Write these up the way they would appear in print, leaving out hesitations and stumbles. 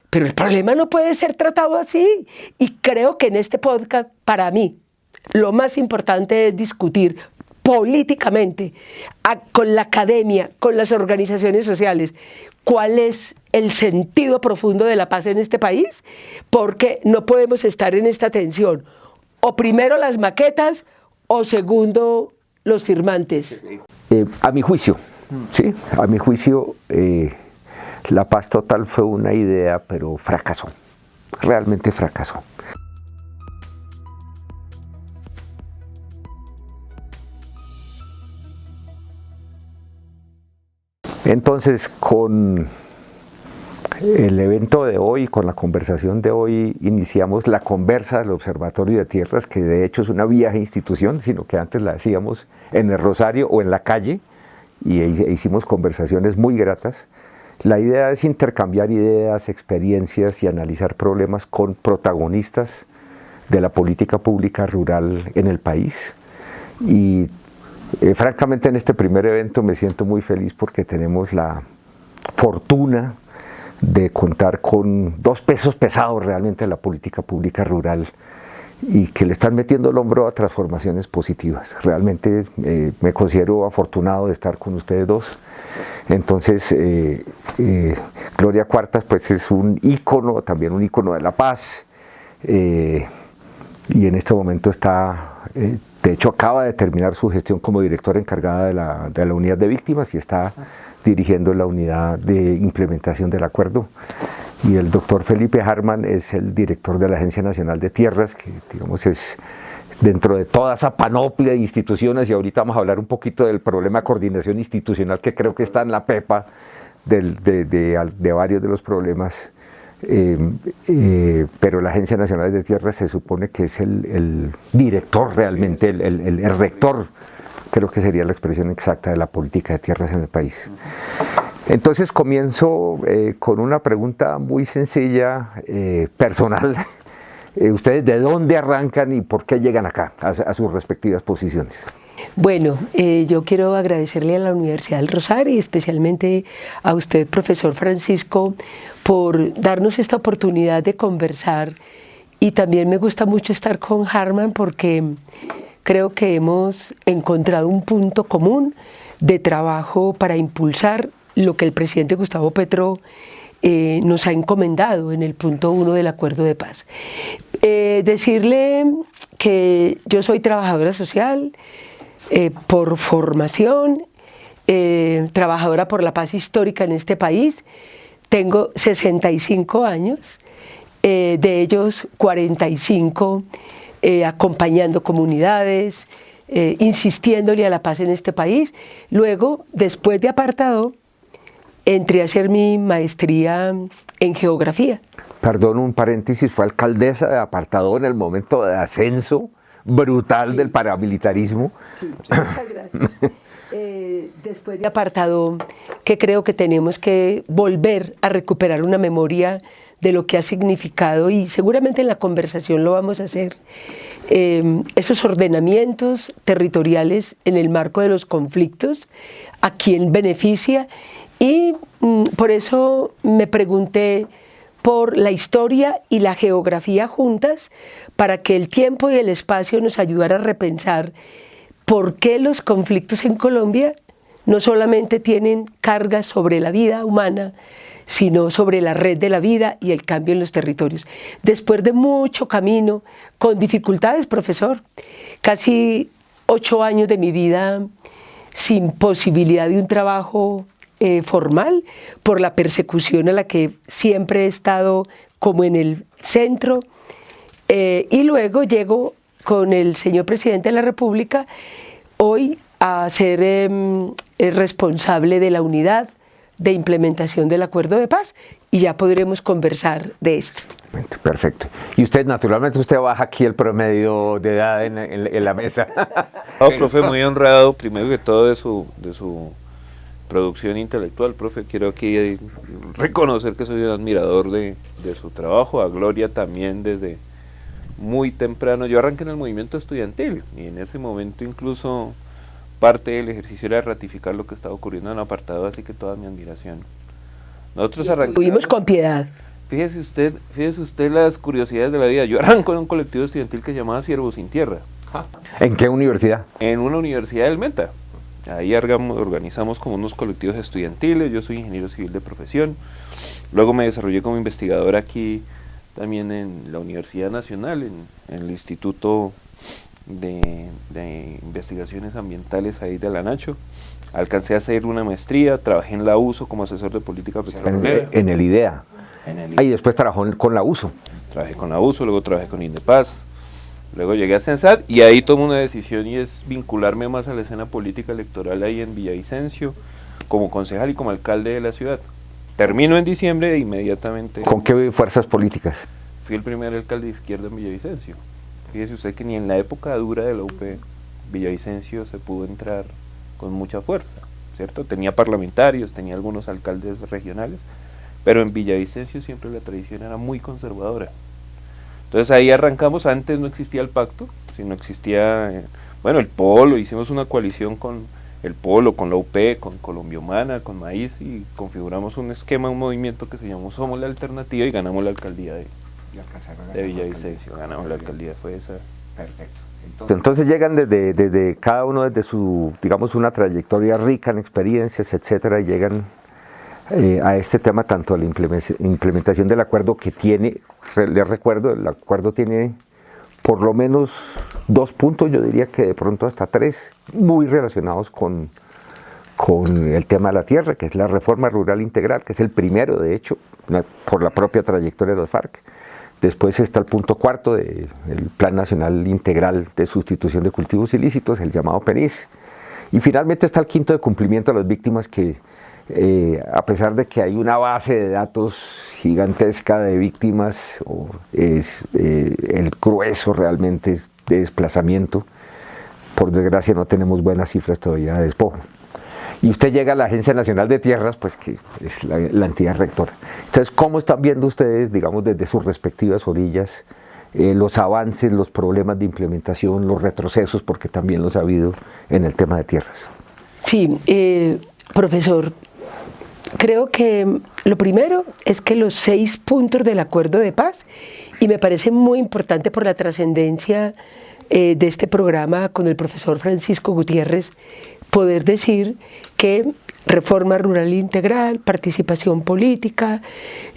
Pero el problema no puede ser tratado así. Y creo que en este podcast, para mí, lo más importante es discutir políticamente, con la academia, con las organizaciones sociales, cuál es el sentido profundo de la paz en este país, porque no podemos estar en esta tensión. O primero las maquetas, o segundo los firmantes. A mi juicio, ¿sí? A mi juicio, la paz total fue una idea, pero fracasó, realmente fracasó. Entonces, con el evento de hoy, con la conversación de hoy, iniciamos la conversa del Observatorio de Tierras, que de hecho es una vieja institución, sino que antes la hacíamos en el Rosario o en la calle, y hicimos conversaciones muy gratas. La idea es intercambiar ideas, experiencias y analizar problemas con protagonistas de la política pública rural en el país. Y francamente en este primer evento me siento muy feliz porque tenemos la fortuna de contar con dos pesos pesados realmente de la política pública rural y que le están metiendo el hombro a transformaciones positivas. Realmente me considero afortunado de estar con ustedes dos. Entonces, Gloria Cuartas pues es un ícono, también un ícono de la paz, y en este momento está, de hecho acaba de terminar su gestión como directora encargada de la unidad de víctimas y está dirigiendo la unidad de implementación del acuerdo. Y el doctor Felipe Harman es el director de la Agencia Nacional de Tierras, que digamos es dentro de toda esa panoplia de instituciones, y ahorita vamos a hablar un poquito del problema de coordinación institucional que creo que está en la pepa de varios de los problemas, pero la Agencia Nacional de Tierras se supone que es el director realmente, el rector, creo que sería la expresión exacta de la política de tierras en el país. Entonces comienzo con una pregunta muy sencilla, personal. ¿Ustedes de dónde arrancan y por qué llegan acá, a sus respectivas posiciones? Bueno, yo quiero agradecerle a la Universidad del Rosario y especialmente a usted, profesor Francisco, por darnos esta oportunidad de conversar, y también me gusta mucho estar con Harman porque creo que hemos encontrado un punto común de trabajo para impulsar lo que el presidente Gustavo Petro nos ha encomendado en el punto 1 del acuerdo de paz. Decirle que yo soy trabajadora social por formación, trabajadora por la paz histórica en este país. Tengo 65 años, de ellos 45 acompañando comunidades, insistiéndole a la paz en este país. Luego, después de apartado, entré a hacer mi maestría en geografía. Perdón, un paréntesis, fue alcaldesa de Apartado en el momento de ascenso brutal del paramilitarismo. Sí, muchas gracias. Después de Apartado, que creo que tenemos que volver a recuperar una memoria de lo que ha significado, y seguramente en la conversación lo vamos a hacer, esos ordenamientos territoriales en el marco de los conflictos, a quién beneficia, y por eso me pregunté por la historia y la geografía juntas, para que el tiempo y el espacio nos ayudara a repensar por qué los conflictos en Colombia no solamente tienen carga sobre la vida humana, sino sobre la red de la vida y el cambio en los territorios. Después de mucho camino, con dificultades, profesor, casi 8 años de mi vida sin posibilidad de un trabajo formal, por la persecución a la que siempre he estado como en el centro, y luego llego con el señor presidente de la República hoy a ser responsable de la unidad de implementación del acuerdo de paz, y ya podremos conversar de esto. Perfecto. Y usted, naturalmente, usted baja aquí el promedio de edad en la mesa. No, profe, muy honrado, primero que todo, de su producción intelectual, profe. Quiero aquí reconocer que soy un admirador de su trabajo, a Gloria también desde muy temprano. Yo arranqué en el movimiento estudiantil y en ese momento incluso parte del ejercicio era ratificar lo que estaba ocurriendo en Apartado, así que toda mi admiración. Nosotros arrancamos Tuvimos con piedad. Fíjese usted las curiosidades de la vida. Yo arranco en un colectivo estudiantil que se llamaba Siervos sin Tierra. ¿En qué universidad? En una universidad del Meta. Ahí organizamos como unos colectivos estudiantiles. Yo soy ingeniero civil de profesión. Luego me desarrollé como investigador aquí también en la Universidad Nacional, en el Instituto de Investigaciones Ambientales ahí de la Nacho. Alcancé a hacer una maestría, trabajé en la USO como asesor de política petrolera. En el IDEA. Y después trabajó con la USO. Trabajé con la USO, luego trabajé con Indepaz. Luego llegué a Censat y ahí tomé una decisión y es vincularme más a la escena política electoral ahí en Villavicencio, como concejal y como alcalde de la ciudad. Termino en diciembre e inmediatamente... ¿Con qué fuerzas políticas? Fui el primer alcalde de izquierda en Villavicencio. Fíjese usted que ni en la época dura de la UP Villavicencio se pudo entrar con mucha fuerza, ¿cierto? Tenía parlamentarios, tenía algunos alcaldes regionales, pero en Villavicencio siempre la tradición era muy conservadora. Entonces ahí arrancamos. Antes no existía el pacto, sino existía, el Polo. Hicimos una coalición con el Polo, con la UP, con Colombia Humana, con Maíz, y configuramos un esquema, un movimiento que se llamó Somos la Alternativa, y ganamos la alcaldía de Villavicencio. Ganamos la alcaldía, fue esa. Perfecto. Entonces llegan desde cada uno desde su, digamos, una trayectoria rica en experiencias, etcétera, y llegan a este tema, tanto a la implementación del acuerdo que tiene. Les recuerdo, el acuerdo tiene por lo menos 2 puntos, yo diría que de pronto hasta 3, muy relacionados con el tema de la tierra, que es la reforma rural integral, que es el primero, de hecho, por la propia trayectoria de los FARC. Después está el punto 4 del Plan Nacional Integral de Sustitución de Cultivos Ilícitos, el llamado PENIS. Y finalmente está el 5 de cumplimiento a las víctimas, que a pesar de que hay una base de datos gigantesca de víctimas, el grueso realmente es de desplazamiento, por desgracia no tenemos buenas cifras todavía de despojo. Y usted llega a la Agencia Nacional de Tierras, pues que es la entidad rectora. Entonces, ¿cómo están viendo ustedes, digamos, desde sus respectivas orillas, los avances, los problemas de implementación, los retrocesos, porque también los ha habido en el tema de tierras? Sí, profesor, creo que lo primero es que los 6 puntos del acuerdo de paz, y me parece muy importante por la trascendencia de este programa con el profesor Francisco Gutiérrez, poder decir que reforma rural integral, participación política,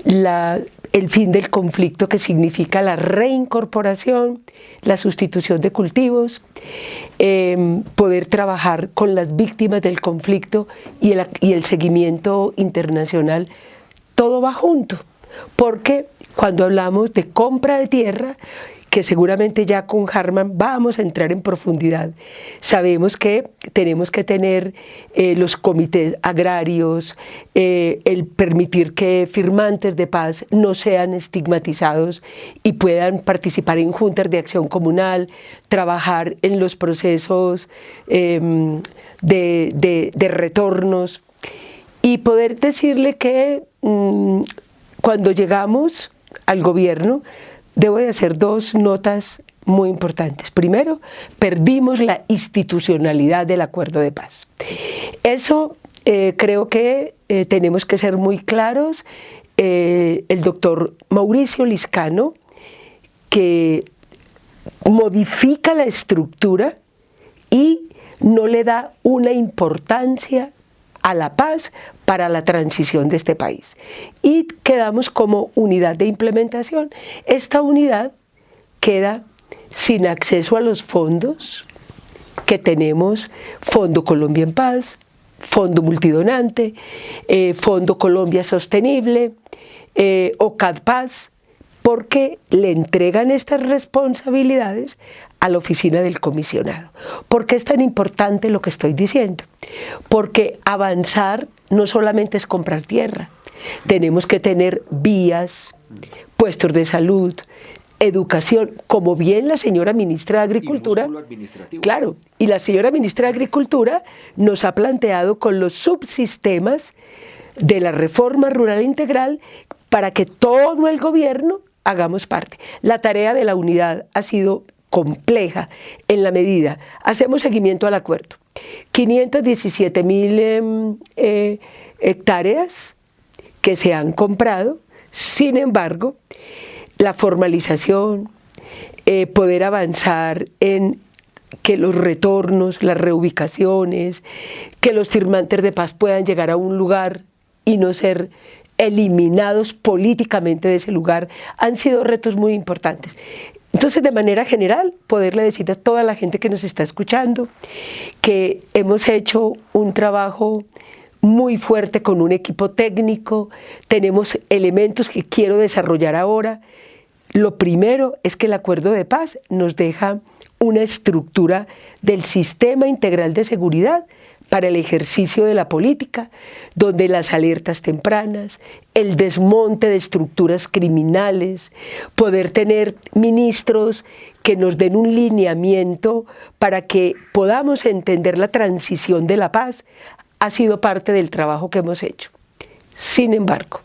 el fin del conflicto, que significa la reincorporación, la sustitución de cultivos, poder trabajar con las víctimas del conflicto y el seguimiento internacional, todo va junto, porque cuando hablamos de compra de tierra, que seguramente ya con Harman vamos a entrar en profundidad, sabemos que tenemos que tener los comités agrarios, el permitir que firmantes de paz no sean estigmatizados y puedan participar en juntas de acción comunal, trabajar en los procesos de retornos, y poder decirle que cuando llegamos al gobierno, debo de hacer 2 notas muy importantes. Primero, perdimos la institucionalidad del acuerdo de paz. Eso creo que tenemos que ser muy claros. El doctor Mauricio Liscano, que modifica la estructura y no le da una importancia a la paz para la transición de este país. Y quedamos como unidad de implementación. Esta unidad queda sin acceso a los fondos que tenemos: Fondo Colombia en Paz, Fondo Multidonante, Fondo Colombia Sostenible, OCAD Paz, porque le entregan estas responsabilidades a la oficina del comisionado. ¿Por qué es tan importante lo que estoy diciendo? Porque avanzar no solamente es comprar tierra, tenemos que tener vías, puestos de salud, educación, como bien la señora ministra de Agricultura, claro, y la señora ministra de Agricultura nos ha planteado con los subsistemas de la reforma rural integral para que todo el gobierno hagamos parte. La tarea de la unidad ha sido compleja en la medida, hacemos seguimiento al acuerdo, 517.000 hectáreas que se han comprado, Sin embargo, la formalización, poder avanzar en que los retornos, las reubicaciones, que los firmantes de paz puedan llegar a un lugar y no ser eliminados políticamente de ese lugar, han sido retos muy importantes. Entonces, de manera general, poderle decir a toda la gente que nos está escuchando que hemos hecho un trabajo muy fuerte con un equipo técnico, tenemos elementos que quiero desarrollar ahora. Lo primero es que el acuerdo de paz nos deja una estructura del sistema integral de seguridad para el ejercicio de la política, donde las alertas tempranas, el desmonte de estructuras criminales, poder tener ministros que nos den un lineamiento para que podamos entender la transición de la paz, ha sido parte del trabajo que hemos hecho. Sin embargo,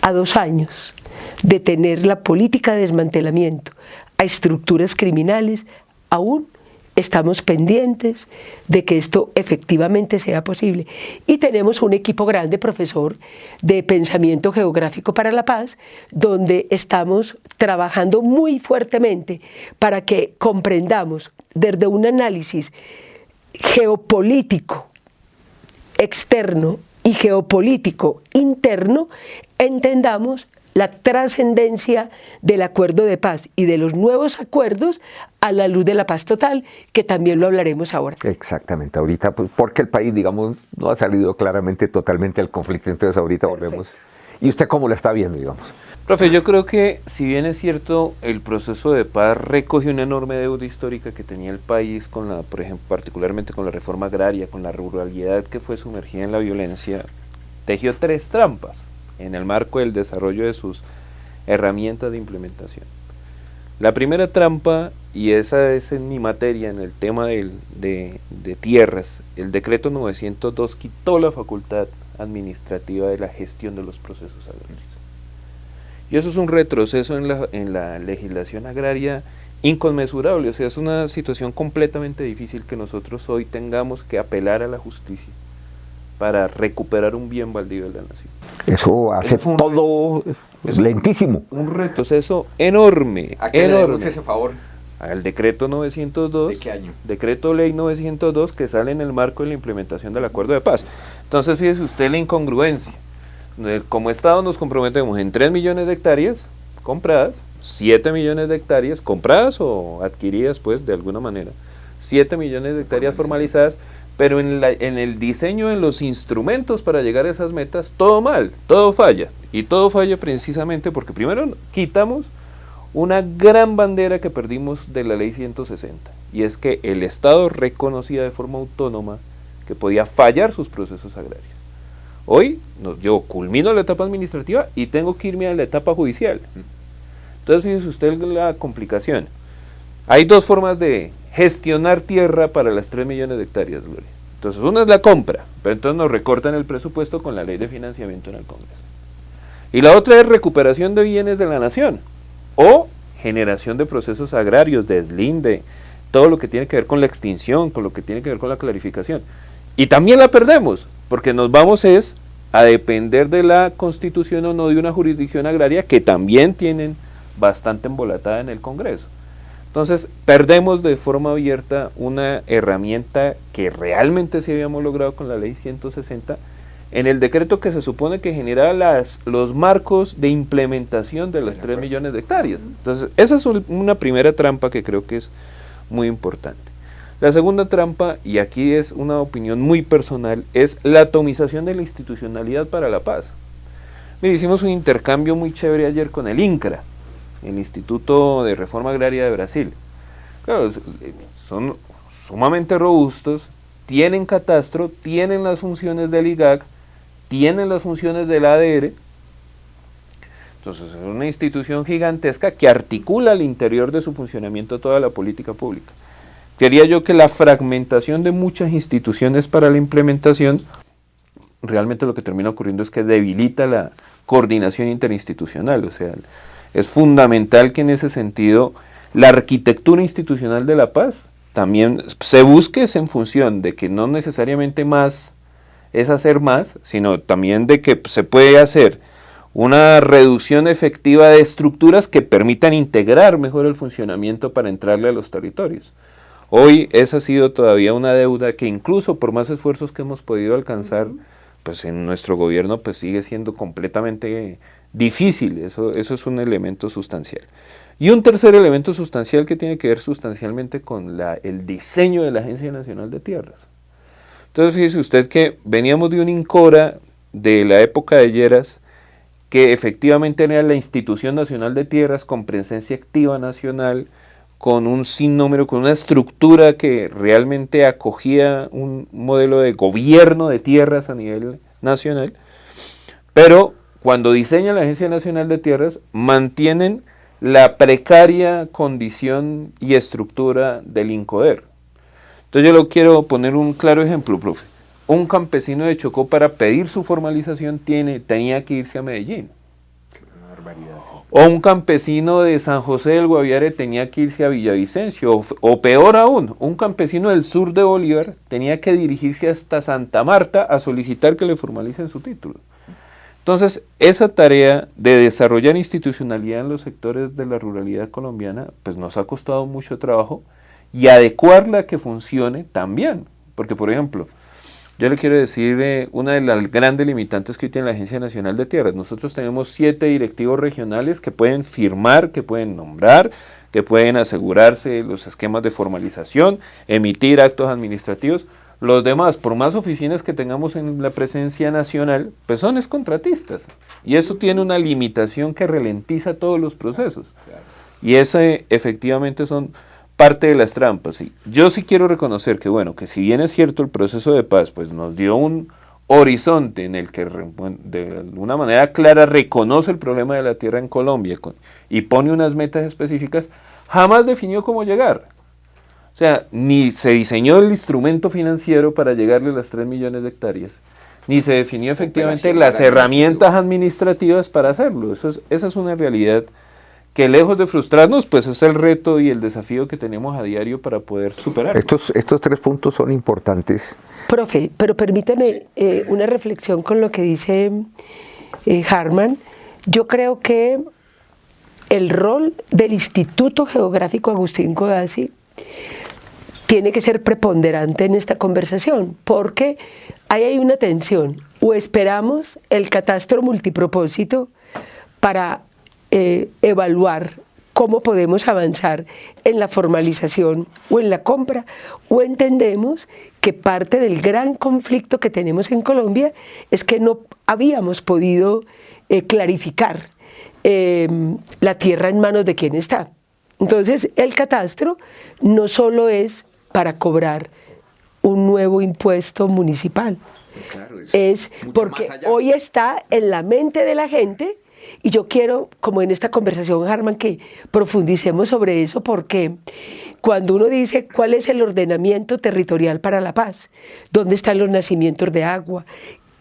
a 2 años de tener la política de desmantelamiento a estructuras criminales, aún estamos pendientes de que esto efectivamente sea posible. Y tenemos un equipo grande, profesor, de pensamiento geográfico para la paz, donde estamos trabajando muy fuertemente para que comprendamos desde un análisis geopolítico externo y geopolítico interno, entendamos la trascendencia del acuerdo de paz y de los nuevos acuerdos a la luz de la paz total, que también lo hablaremos ahora. Exactamente, ahorita, pues, porque el país, digamos, no ha salido claramente totalmente del conflicto, entonces ahorita volvemos. ¿Y usted cómo lo está viendo, digamos? Profe, yo creo que si bien es cierto, el proceso de paz recoge una enorme deuda histórica que tenía el país con la, por ejemplo, particularmente con la reforma agraria, con la ruralidad que fue sumergida en la violencia, tejió 3 trampas en el marco del desarrollo de sus herramientas de implementación. La primera trampa, y esa es en mi materia, en el tema de tierras, el decreto 902 quitó la facultad administrativa de la gestión de los procesos agrarios. Y eso es un retroceso en la legislación agraria inconmensurable, o sea, es una situación completamente difícil que nosotros hoy tengamos que apelar a la justicia para recuperar un bien baldío de la nación. Eso hace todo lentísimo. Un retroceso enorme. ¿A qué le debemos ese favor? Al decreto 902. ¿De qué año? Decreto ley 902 que sale en el marco de la implementación del acuerdo de paz. Entonces, fíjese usted la incongruencia. Como Estado nos comprometemos en 3 millones de hectáreas compradas, 7 millones de hectáreas compradas o adquiridas, pues, de alguna manera, 7 millones de hectáreas formalizadas, pero en el diseño de los instrumentos para llegar a esas metas, todo mal, todo falla. Y todo falla precisamente porque primero quitamos una gran bandera que perdimos de la ley 160, y es que el Estado reconocía de forma autónoma que podía fallar sus procesos agrarios. Hoy yo culmino la etapa administrativa y tengo que irme a la etapa judicial. Entonces, fíjese usted la complicación. Hay 2 formas de gestionar tierra para las 3 millones de hectáreas, Gloria. Entonces, una es la compra, pero entonces nos recortan el presupuesto con la ley de financiamiento en el Congreso. Y la otra es recuperación de bienes de la nación, o generación de procesos agrarios, deslinde, todo lo que tiene que ver con la extinción, con lo que tiene que ver con la clarificación. Y también la perdemos, porque nos vamos a depender de la constitución o no de una jurisdicción agraria que también tienen bastante embolatada en el Congreso. Entonces, perdemos de forma abierta una herramienta que realmente sí habíamos logrado con la ley 160, en el decreto que se supone que genera los marcos de implementación de las 3 millones de hectáreas. Entonces, esa es una primera trampa que creo que es muy importante. La segunda trampa, y aquí es una opinión muy personal, es la atomización de la institucionalidad para la paz. Mire, hicimos un intercambio muy chévere ayer con el INCRA, el Instituto de Reforma Agraria de Brasil. Claro, son sumamente robustos, tienen catastro, tienen las funciones del IGAC, tienen las funciones del ADR. Entonces es una institución gigantesca que articula al interior de su funcionamiento toda la política pública. Quería yo que la fragmentación de muchas instituciones para la implementación, realmente lo que termina ocurriendo es que debilita la coordinación interinstitucional. O sea, es fundamental que en ese sentido la arquitectura institucional de la paz también se busque en función de que no necesariamente más es hacer más, sino también de que se puede hacer una reducción efectiva de estructuras que permitan integrar mejor el funcionamiento para entrarle a los territorios. Hoy esa ha sido todavía una deuda que incluso por más esfuerzos que hemos podido alcanzar, pues en nuestro gobierno pues sigue siendo completamente difícil. Eso es un elemento sustancial. Y un tercer elemento sustancial que tiene que ver sustancialmente con el diseño de la Agencia Nacional de Tierras. Entonces fíjese usted que veníamos de un INCORA de la época de Lleras, que efectivamente era la Institución Nacional de Tierras con presencia activa nacional, con un sinnúmero, con una estructura que realmente acogía un modelo de gobierno de tierras a nivel nacional, pero cuando diseñan la Agencia Nacional de Tierras mantienen la precaria condición y estructura del INCODER. Entonces yo lo quiero poner un claro ejemplo, profe. Un campesino de Chocó para pedir su formalización tenía que irse a Medellín. Una barbaridad. O un campesino de San José del Guaviare tenía que irse a Villavicencio. O peor aún, un campesino del sur de Bolívar tenía que dirigirse hasta Santa Marta a solicitar que le formalicen su título. Entonces, esa tarea de desarrollar institucionalidad en los sectores de la ruralidad colombiana, pues nos ha costado mucho trabajo, y adecuarla a que funcione también. Porque, por ejemplo, yo le quiero decir una de las grandes limitantes que tiene la Agencia Nacional de Tierras. Nosotros tenemos 7 directivos regionales que pueden firmar, que pueden nombrar, que pueden asegurarse los esquemas de formalización, emitir actos administrativos. Los demás, por más oficinas que tengamos en la presencia nacional, pues son contratistas. Y eso tiene una limitación que ralentiza todos los procesos. Y ese efectivamente son parte de las trampas. ¿Sí? Yo sí quiero reconocer que, bueno, que si bien es cierto el proceso de paz, pues nos dio un horizonte en el que de alguna manera clara reconoce el problema de la tierra en Colombia y pone unas metas específicas, jamás definió cómo llegar. O sea, ni se diseñó el instrumento financiero para llegarle a las 3 millones de hectáreas, ni se definió efectivamente las herramientas administrativas para hacerlo. Esa es una realidad que, lejos de frustrarnos, pues es el reto y el desafío que tenemos a diario para poder superar. Estos 3 puntos son importantes. Profe, pero permíteme una reflexión con lo que dice Harman. Yo creo que el rol del Instituto Geográfico Agustín Codazzi tiene que ser preponderante en esta conversación, porque ahí hay una tensión. O esperamos el catastro multipropósito para evaluar cómo podemos avanzar en la formalización o en la compra, o entendemos que parte del gran conflicto que tenemos en Colombia es que no habíamos podido clarificar la tierra en manos de quién está. Entonces el catastro no solo es para cobrar un nuevo impuesto municipal, claro, es porque hoy está en la mente de la gente. Y yo quiero, como en esta conversación, Harman, que profundicemos sobre eso, porque cuando uno dice cuál es el ordenamiento territorial para la paz, dónde están los nacimientos de agua,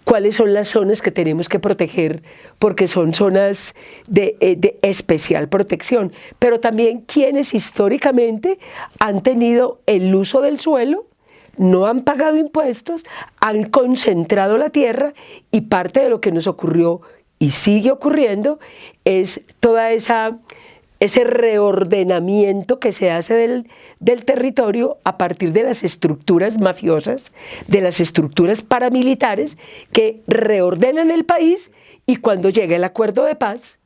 cuáles son las zonas que tenemos que proteger, porque son zonas de especial protección, pero también quienes históricamente han tenido el uso del suelo, no han pagado impuestos, han concentrado la tierra, y parte de lo que nos ocurrió y sigue ocurriendo es toda ese reordenamiento que se hace del territorio a partir de las estructuras mafiosas, de las estructuras paramilitares que reordenan el país, y cuando llega el acuerdo de paz,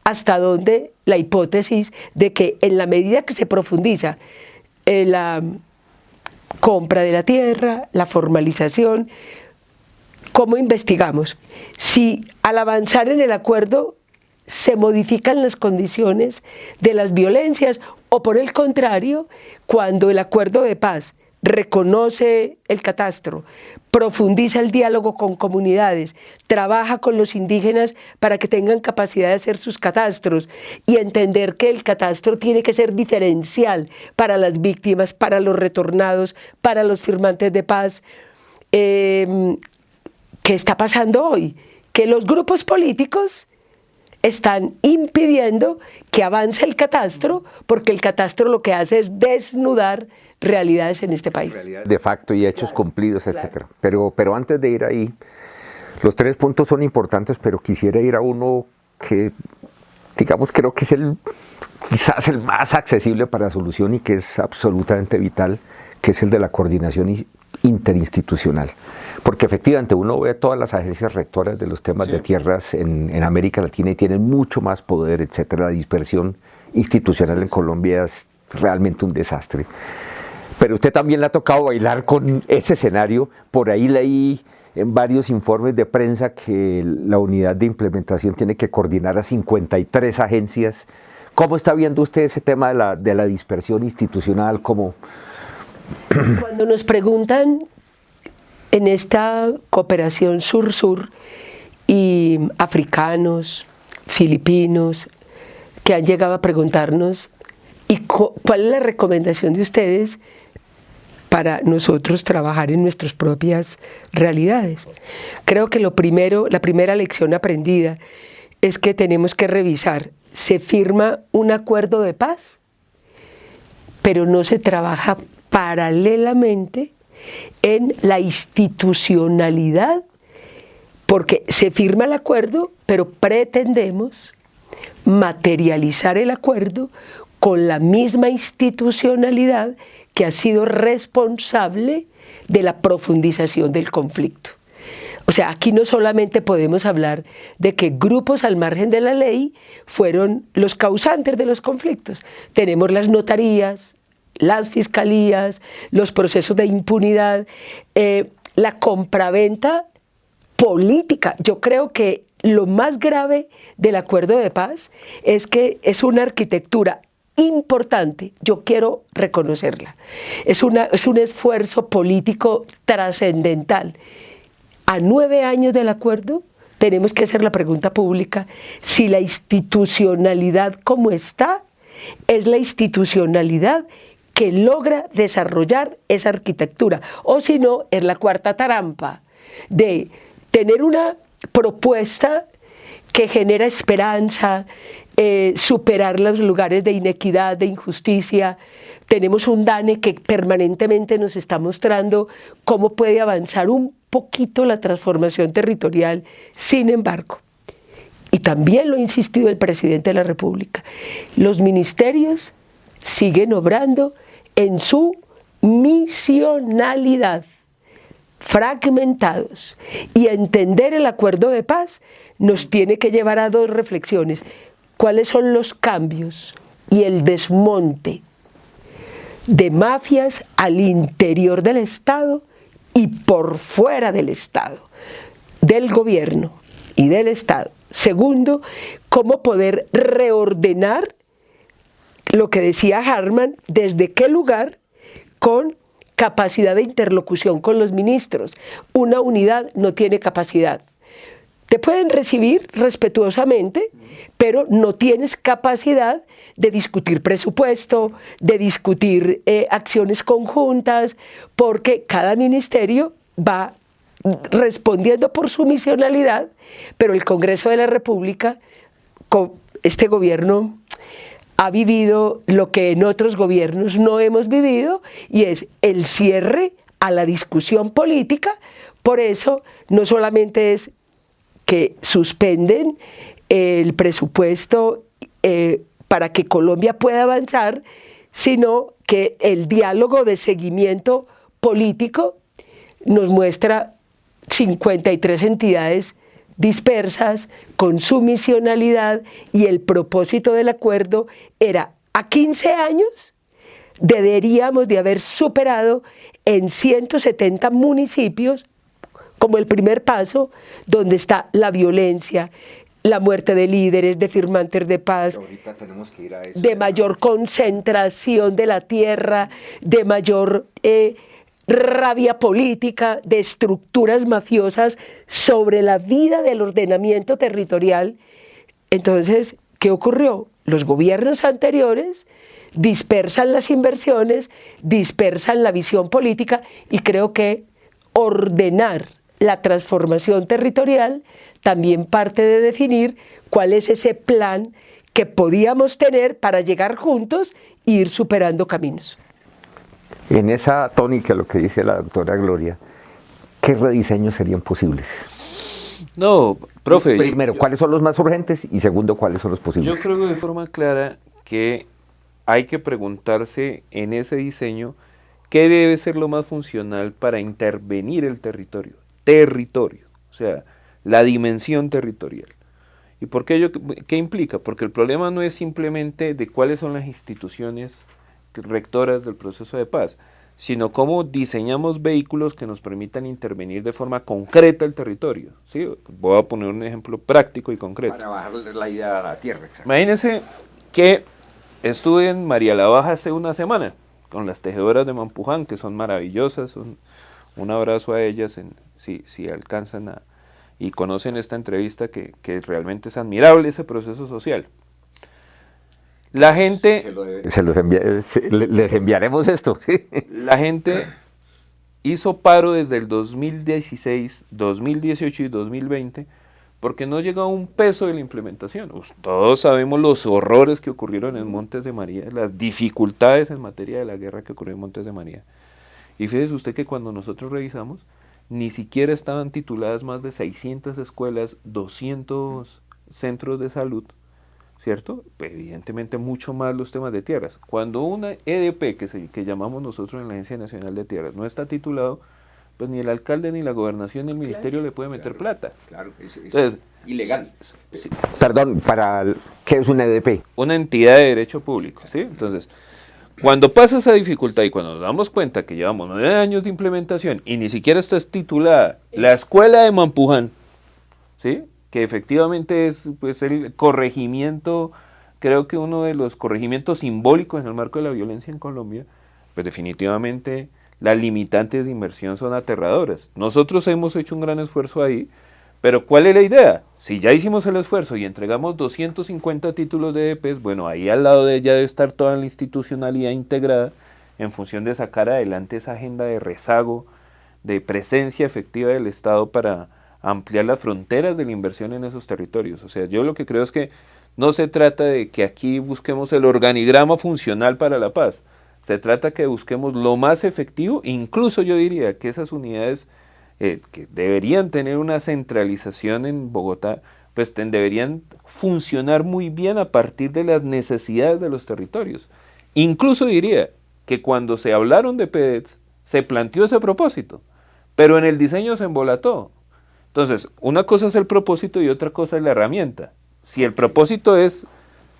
hasta donde la hipótesis de que en la medida que se profundiza la compra de la tierra, la formalización, ¿cómo investigamos? Si al avanzar en el acuerdo se modifican las condiciones de las violencias, o por el contrario, cuando el acuerdo de paz reconoce el catastro, profundiza el diálogo con comunidades, trabaja con los indígenas para que tengan capacidad de hacer sus catastros, y entender que el catastro tiene que ser diferencial para las víctimas, para los retornados, para los firmantes de paz. ¿Qué está pasando hoy? Que los grupos políticos están impidiendo que avance el catastro, porque el catastro lo que hace es desnudar realidades en este país. De facto y hechos cumplidos, etc. Pero antes de ir ahí, Los 3 puntos son importantes, pero quisiera ir a uno que, digamos, creo que es quizás el más accesible para solución y que es absolutamente vital, que es el de la coordinación interinstitucional. Porque efectivamente uno ve todas las agencias rectoras de los temas de tierras en América Latina y tienen mucho más poder, etcétera. La dispersión institucional en Colombia es realmente un desastre. Pero usted también le ha tocado bailar con ese escenario. Por ahí leí en varios informes de prensa que la unidad de implementación tiene que coordinar a 53 agencias. ¿Cómo está viendo usted ese tema de la dispersión institucional? ¿Cómo? Cuando nos preguntan en esta cooperación sur-sur y africanos, filipinos, que han llegado a preguntarnos, ¿y cuál es la recomendación de ustedes para nosotros trabajar en nuestras propias realidades? Creo que la primera lección aprendida es que tenemos que revisar. Se firma un acuerdo de paz, pero no se trabaja paralelamente en la institucionalidad, porque se firma el acuerdo, pero pretendemos materializar el acuerdo con la misma institucionalidad que ha sido responsable de la profundización del conflicto. O sea, aquí no solamente podemos hablar de que grupos al margen de la ley fueron los causantes de los conflictos. Tenemos las notarías, las fiscalías, los procesos de impunidad, la compraventa política. Yo creo que lo más grave del acuerdo de paz es que es una arquitectura importante, yo quiero reconocerla. Es un esfuerzo político trascendental. A 9 años del acuerdo, tenemos que hacer la pregunta pública si la institucionalidad como está es la institucionalidad que logra desarrollar esa arquitectura, o si no, es la cuarta trampa de tener una propuesta que genera esperanza, superar los lugares de inequidad, de injusticia. Tenemos un DANE que permanentemente nos está mostrando cómo puede avanzar un poquito la transformación territorial. Sin embargo, y también lo ha insistido el presidente de la República, los ministerios siguen obrando en su misionalidad, fragmentados, y entender el acuerdo de paz nos tiene que llevar a 2 reflexiones. ¿Cuáles son los cambios y el desmonte de mafias al interior del Estado y por fuera del Estado, del gobierno y del Estado? Segundo, cómo poder reordenar lo que decía Harman, desde qué lugar, con capacidad de interlocución con los ministros. Una unidad no tiene capacidad. Te pueden recibir respetuosamente, pero no tienes capacidad de discutir presupuesto, de discutir acciones conjuntas, porque cada ministerio va respondiendo por su misionalidad, pero el Congreso de la República, con este gobierno, ha vivido lo que en otros gobiernos no hemos vivido, y es el cierre a la discusión política. Por eso no solamente es que suspenden el presupuesto para que Colombia pueda avanzar, sino que el diálogo de seguimiento político nos muestra 53 entidades dispersas, con su misionalidad, y el propósito del acuerdo era: a 15 años deberíamos de haber superado en 170 municipios, como el primer paso, donde está la violencia, la muerte de líderes, de firmantes de paz, de mayor concentración de la tierra, de mayor rabia política, de estructuras mafiosas sobre la vida del ordenamiento territorial. Entonces, ¿qué ocurrió? Los gobiernos anteriores dispersan las inversiones, dispersan la visión política, y creo que ordenar la transformación territorial también parte de definir cuál es ese plan que podíamos tener para llegar juntos e ir superando caminos. En esa tónica, lo que dice la doctora Gloria, ¿qué rediseños serían posibles? No, profe. Primero, ¿cuáles son los más urgentes? Y segundo, ¿cuáles son los posibles? Yo creo que de forma clara que hay que preguntarse en ese diseño qué debe ser lo más funcional para intervenir el territorio. Territorio, o sea, la dimensión territorial. ¿Y por qué qué implica? Porque el problema no es simplemente de cuáles son las instituciones rectoras del proceso de paz, sino cómo diseñamos vehículos que nos permitan intervenir de forma concreta el territorio. ¿Sí? Voy a poner un ejemplo práctico y concreto. Para bajarle la idea a la tierra. Exacto. Imagínense que estuve en María la Baja hace una semana con las tejedoras de Mampuján, que son maravillosas. Un abrazo a ellas si alcanzan y conocen esta entrevista, que realmente es admirable ese proceso social. La gente... Les enviaremos esto, ¿sí? La gente hizo paro desde el 2016, 2018 y 2020 porque no llegó un peso de la implementación. Todos sabemos los horrores que ocurrieron en Montes de María, las dificultades en materia de la guerra que ocurrió en Montes de María. Y fíjese usted que cuando nosotros revisamos, ni siquiera estaban tituladas más de 600 escuelas, 200 centros de salud, ¿cierto? Pues evidentemente mucho más los temas de tierras. Cuando una EDP, que llamamos nosotros en la Agencia Nacional de Tierras, no está titulado, pues ni el alcalde, ni la gobernación, ni el ministerio le puede meter plata. Claro, es Entonces, ilegal. Perdón, ¿qué es una EDP? Una entidad de derecho público, ¿sí? Entonces, cuando pasa esa dificultad y cuando nos damos cuenta que llevamos 9 años de implementación y ni siquiera está titulada la escuela de Mampuján, ¿sí? Que efectivamente es pues el corregimiento, creo que uno de los corregimientos simbólicos en el marco de la violencia en Colombia, pues definitivamente las limitantes de inversión son aterradoras. Nosotros hemos hecho un gran esfuerzo ahí, pero ¿cuál es la idea? Si ya hicimos el esfuerzo y entregamos 250 títulos de EDPs, bueno, ahí al lado de ella debe estar toda la institucionalidad integrada en función de sacar adelante esa agenda de rezago, de presencia efectiva del Estado para ampliar las fronteras de la inversión en esos territorios. O sea, yo lo que creo es que no se trata de que aquí busquemos el organigrama funcional para la paz. Se trata que busquemos lo más efectivo, incluso yo diría que esas unidades que deberían tener una centralización en Bogotá, pues deberían funcionar muy bien a partir de las necesidades de los territorios. Incluso diría que cuando se hablaron de PEDETS, se planteó ese propósito, pero en el diseño se embolató. Entonces, una cosa es el propósito y otra cosa es la herramienta. Si el propósito es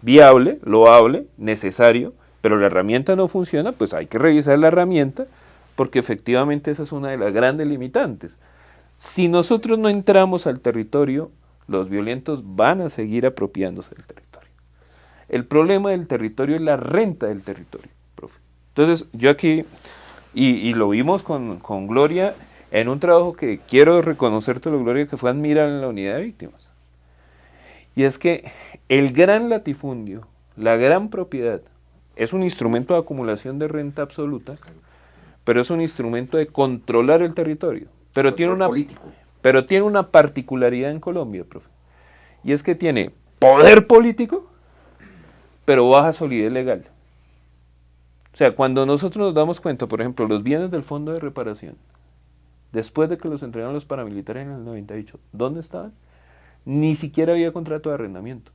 viable, loable, necesario, pero la herramienta no funciona, pues hay que revisar la herramienta, porque efectivamente esa es una de las grandes limitantes. Si nosotros no entramos al territorio, los violentos van a seguir apropiándose del territorio. El problema del territorio es la renta del territorio, profe. Entonces, yo aquí, y lo vimos con Gloria, en un trabajo que quiero reconocértelo, Gloria, que fue admirable en la unidad de víctimas. Y es que el gran latifundio, la gran propiedad, es un instrumento de acumulación de renta absoluta, pero es un instrumento de controlar el territorio. Pero tiene una particularidad en Colombia, profe. Y es que tiene poder político, pero baja solidez legal. O sea, cuando nosotros nos damos cuenta, por ejemplo, los bienes del Fondo de Reparación, después de que los entregaron los paramilitares en el 98, ¿dónde estaban? Ni siquiera había contrato de arrendamiento.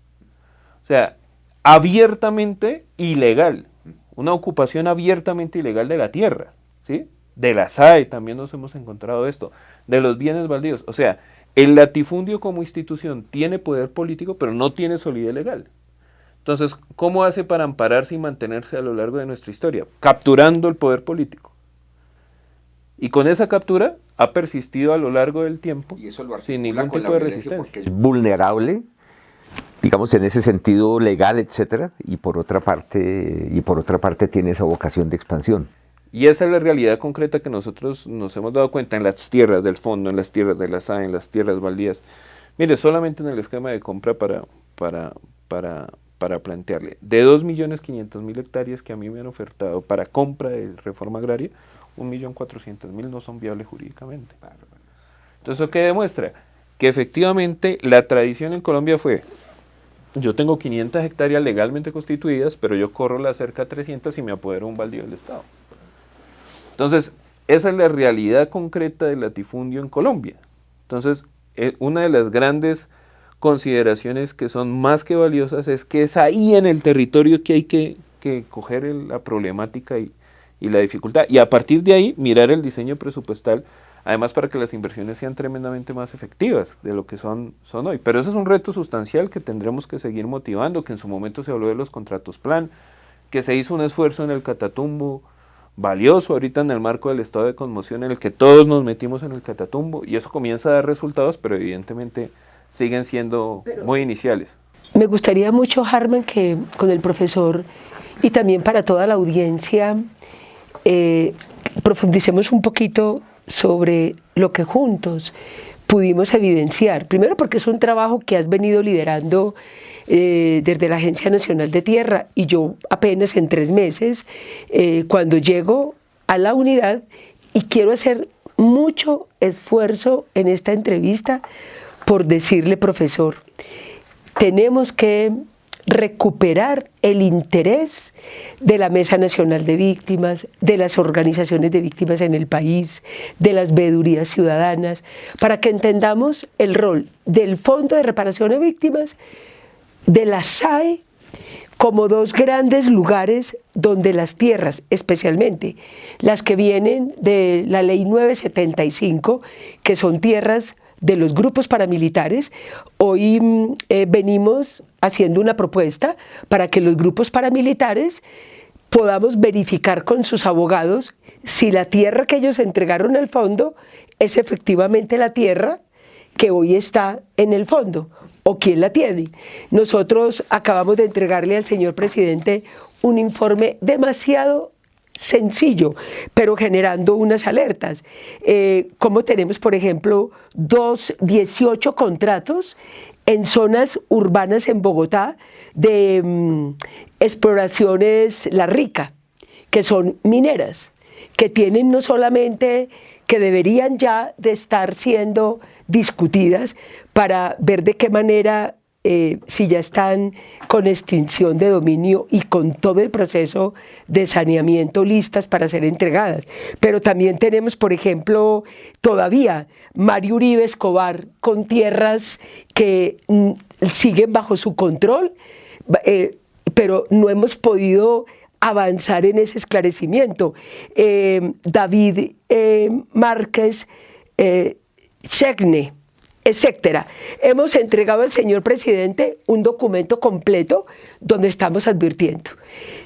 O sea, abiertamente ilegal, una ocupación abiertamente ilegal de la tierra, ¿sí? De la SAE también nos hemos encontrado esto, de los bienes baldíos. O sea, el latifundio como institución tiene poder político, pero no tiene solidez legal. Entonces, ¿cómo hace para ampararse y mantenerse a lo largo de nuestra historia? Capturando el poder político. Y con esa captura ha persistido a lo largo del tiempo y eso lo sin ningún tipo de resistencia. Porque es vulnerable, digamos, en ese sentido legal, etcétera, y por otra parte tiene esa vocación de expansión. Y esa es la realidad concreta que nosotros nos hemos dado cuenta en las tierras del fondo, en las tierras de la SAE, en las tierras baldías. Mire, solamente en el esquema de compra para plantearle, de 2.500.000 hectáreas que a mí me han ofertado para compra de reforma agraria, 1.400.000 no son viables jurídicamente. Entonces, ¿eso qué demuestra? Que efectivamente la tradición en Colombia fue, yo tengo 500 hectáreas legalmente constituidas, pero yo corro la cerca a 300 y me apodero un baldío del Estado. Entonces, esa es la realidad concreta del latifundio en Colombia. Entonces, una de las grandes consideraciones que son más que valiosas es que es ahí en el territorio que hay que coger la problemática y la dificultad, y a partir de ahí mirar el diseño presupuestal, además para que las inversiones sean tremendamente más efectivas de lo que son hoy. Pero ese es un reto sustancial que tendremos que seguir motivando, que en su momento se habló de los contratos plan, que se hizo un esfuerzo en el Catatumbo valioso ahorita en el marco del estado de conmoción en el que todos nos metimos en el Catatumbo, y eso comienza a dar resultados, pero evidentemente siguen siendo muy iniciales. Me gustaría mucho, Harman, que con el profesor y también para toda la audiencia profundicemos un poquito sobre lo que juntos pudimos evidenciar. Primero porque es un trabajo que has venido liderando desde la Agencia Nacional de Tierra, y yo apenas en 3 meses, cuando llego a la unidad, y quiero hacer mucho esfuerzo en esta entrevista por decirle, profesor, tenemos que recuperar el interés de la Mesa Nacional de Víctimas, de las organizaciones de víctimas en el país, de las veedurías ciudadanas, para que entendamos el rol del Fondo de Reparación a Víctimas, de la SAE, como 2 grandes lugares donde las tierras, especialmente las que vienen de la Ley 975, que son tierras de los grupos paramilitares, hoy venimos haciendo una propuesta para que los grupos paramilitares podamos verificar con sus abogados si la tierra que ellos entregaron al fondo es efectivamente la tierra que hoy está en el fondo, o quién la tiene. Nosotros acabamos de entregarle al señor presidente un informe demasiado sencillo, pero generando unas alertas. Como tenemos, por ejemplo, 18 contratos en zonas urbanas en Bogotá de exploraciones La Rica, que son mineras, que tienen no solamente, que deberían ya de estar siendo discutidas para ver de qué manera, si ya están con extinción de dominio y con todo el proceso de saneamiento listas para ser entregadas. Pero también tenemos, por ejemplo, todavía Mario Uribe Escobar con tierras que siguen bajo su control, pero no hemos podido avanzar en ese esclarecimiento. David Márquez Chegne, etcétera. Hemos entregado al señor presidente un documento completo donde estamos advirtiendo: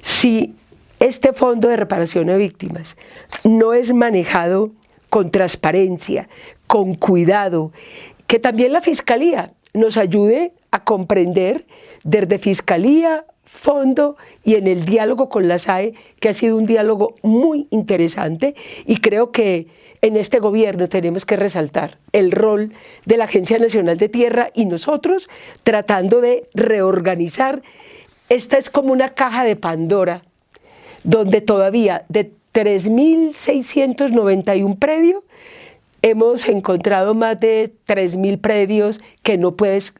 si este Fondo de Reparación a Víctimas no es manejado con transparencia, con cuidado, que también la Fiscalía nos ayude a comprender desde Fiscalía, Fondo y en el diálogo con la SAE, que ha sido un diálogo muy interesante, y creo que en este gobierno tenemos que resaltar el rol de la Agencia Nacional de Tierra y nosotros tratando de reorganizar. Esta es como una caja de Pandora, donde todavía de 3.691 predios hemos encontrado más de 3.000 predios que no puedes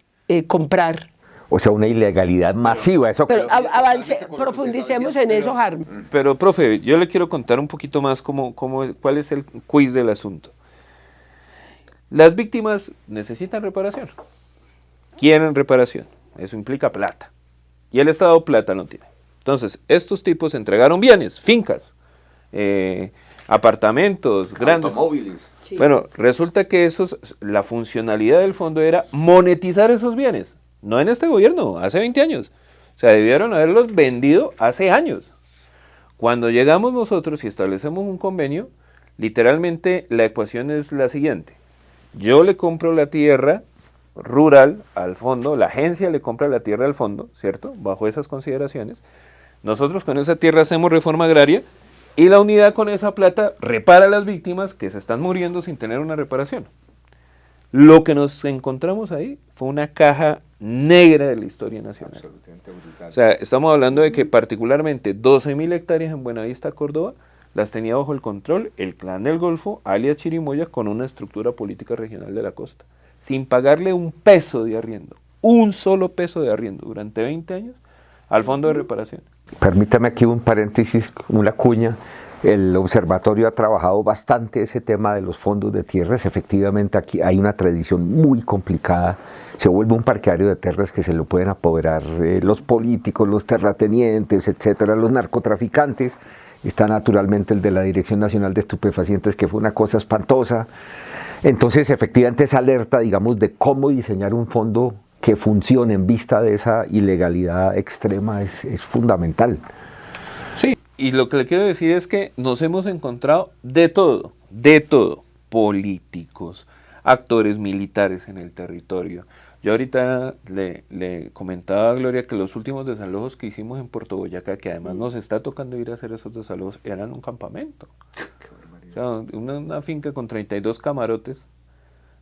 comprar. O sea, una ilegalidad masiva. Eso. Pero profundicemos en eso, Harman. Pero, profe, yo le quiero contar un poquito más cuál es el quiz del asunto. Las víctimas necesitan reparación, quieren reparación, eso implica plata, y el Estado plata no tiene. Entonces, estos tipos entregaron bienes, fincas, apartamentos, grandes automóviles. Sí. Bueno, resulta que la funcionalidad del fondo era monetizar esos bienes. No en este gobierno, hace 20 años. O sea, debieron haberlos vendido hace años. Cuando llegamos nosotros y establecemos un convenio, literalmente la ecuación es la siguiente. Yo le compro la tierra rural al fondo, la agencia le compra la tierra al fondo, ¿cierto? Bajo esas consideraciones. Nosotros con esa tierra hacemos reforma agraria y la unidad con esa plata repara a las víctimas que se están muriendo sin tener una reparación. Lo que nos encontramos ahí fue una caja negra de la historia nacional. Absolutamente brutal. O sea, estamos hablando de que particularmente 12.000 hectáreas en Buenavista, Córdoba, las tenía bajo el control el Clan del Golfo, alias Chirimoya, con una estructura política regional de la costa, sin pagarle un peso de arriendo, un solo peso de arriendo durante 20 años al Fondo de Reparación. Permítame aquí un paréntesis, una cuña. El observatorio ha trabajado bastante ese tema de los fondos de tierras. Efectivamente, aquí hay una tradición muy complicada. Se vuelve un parqueadero de tierras que se lo pueden apoderar los políticos, los terratenientes, etcétera, los narcotraficantes. Está naturalmente el de la Dirección Nacional de Estupefacientes, que fue una cosa espantosa. Entonces, efectivamente, esa alerta, digamos, de cómo diseñar un fondo que funcione en vista de esa ilegalidad extrema es fundamental. Sí, y lo que le quiero decir es que nos hemos encontrado de todo, políticos, actores militares en el territorio. Yo ahorita le comentaba a Gloria que los últimos desalojos que hicimos en Puerto Boyacá, que además nos está tocando ir a hacer esos desalojos, eran un campamento. O sea, una finca con 32 camarotes,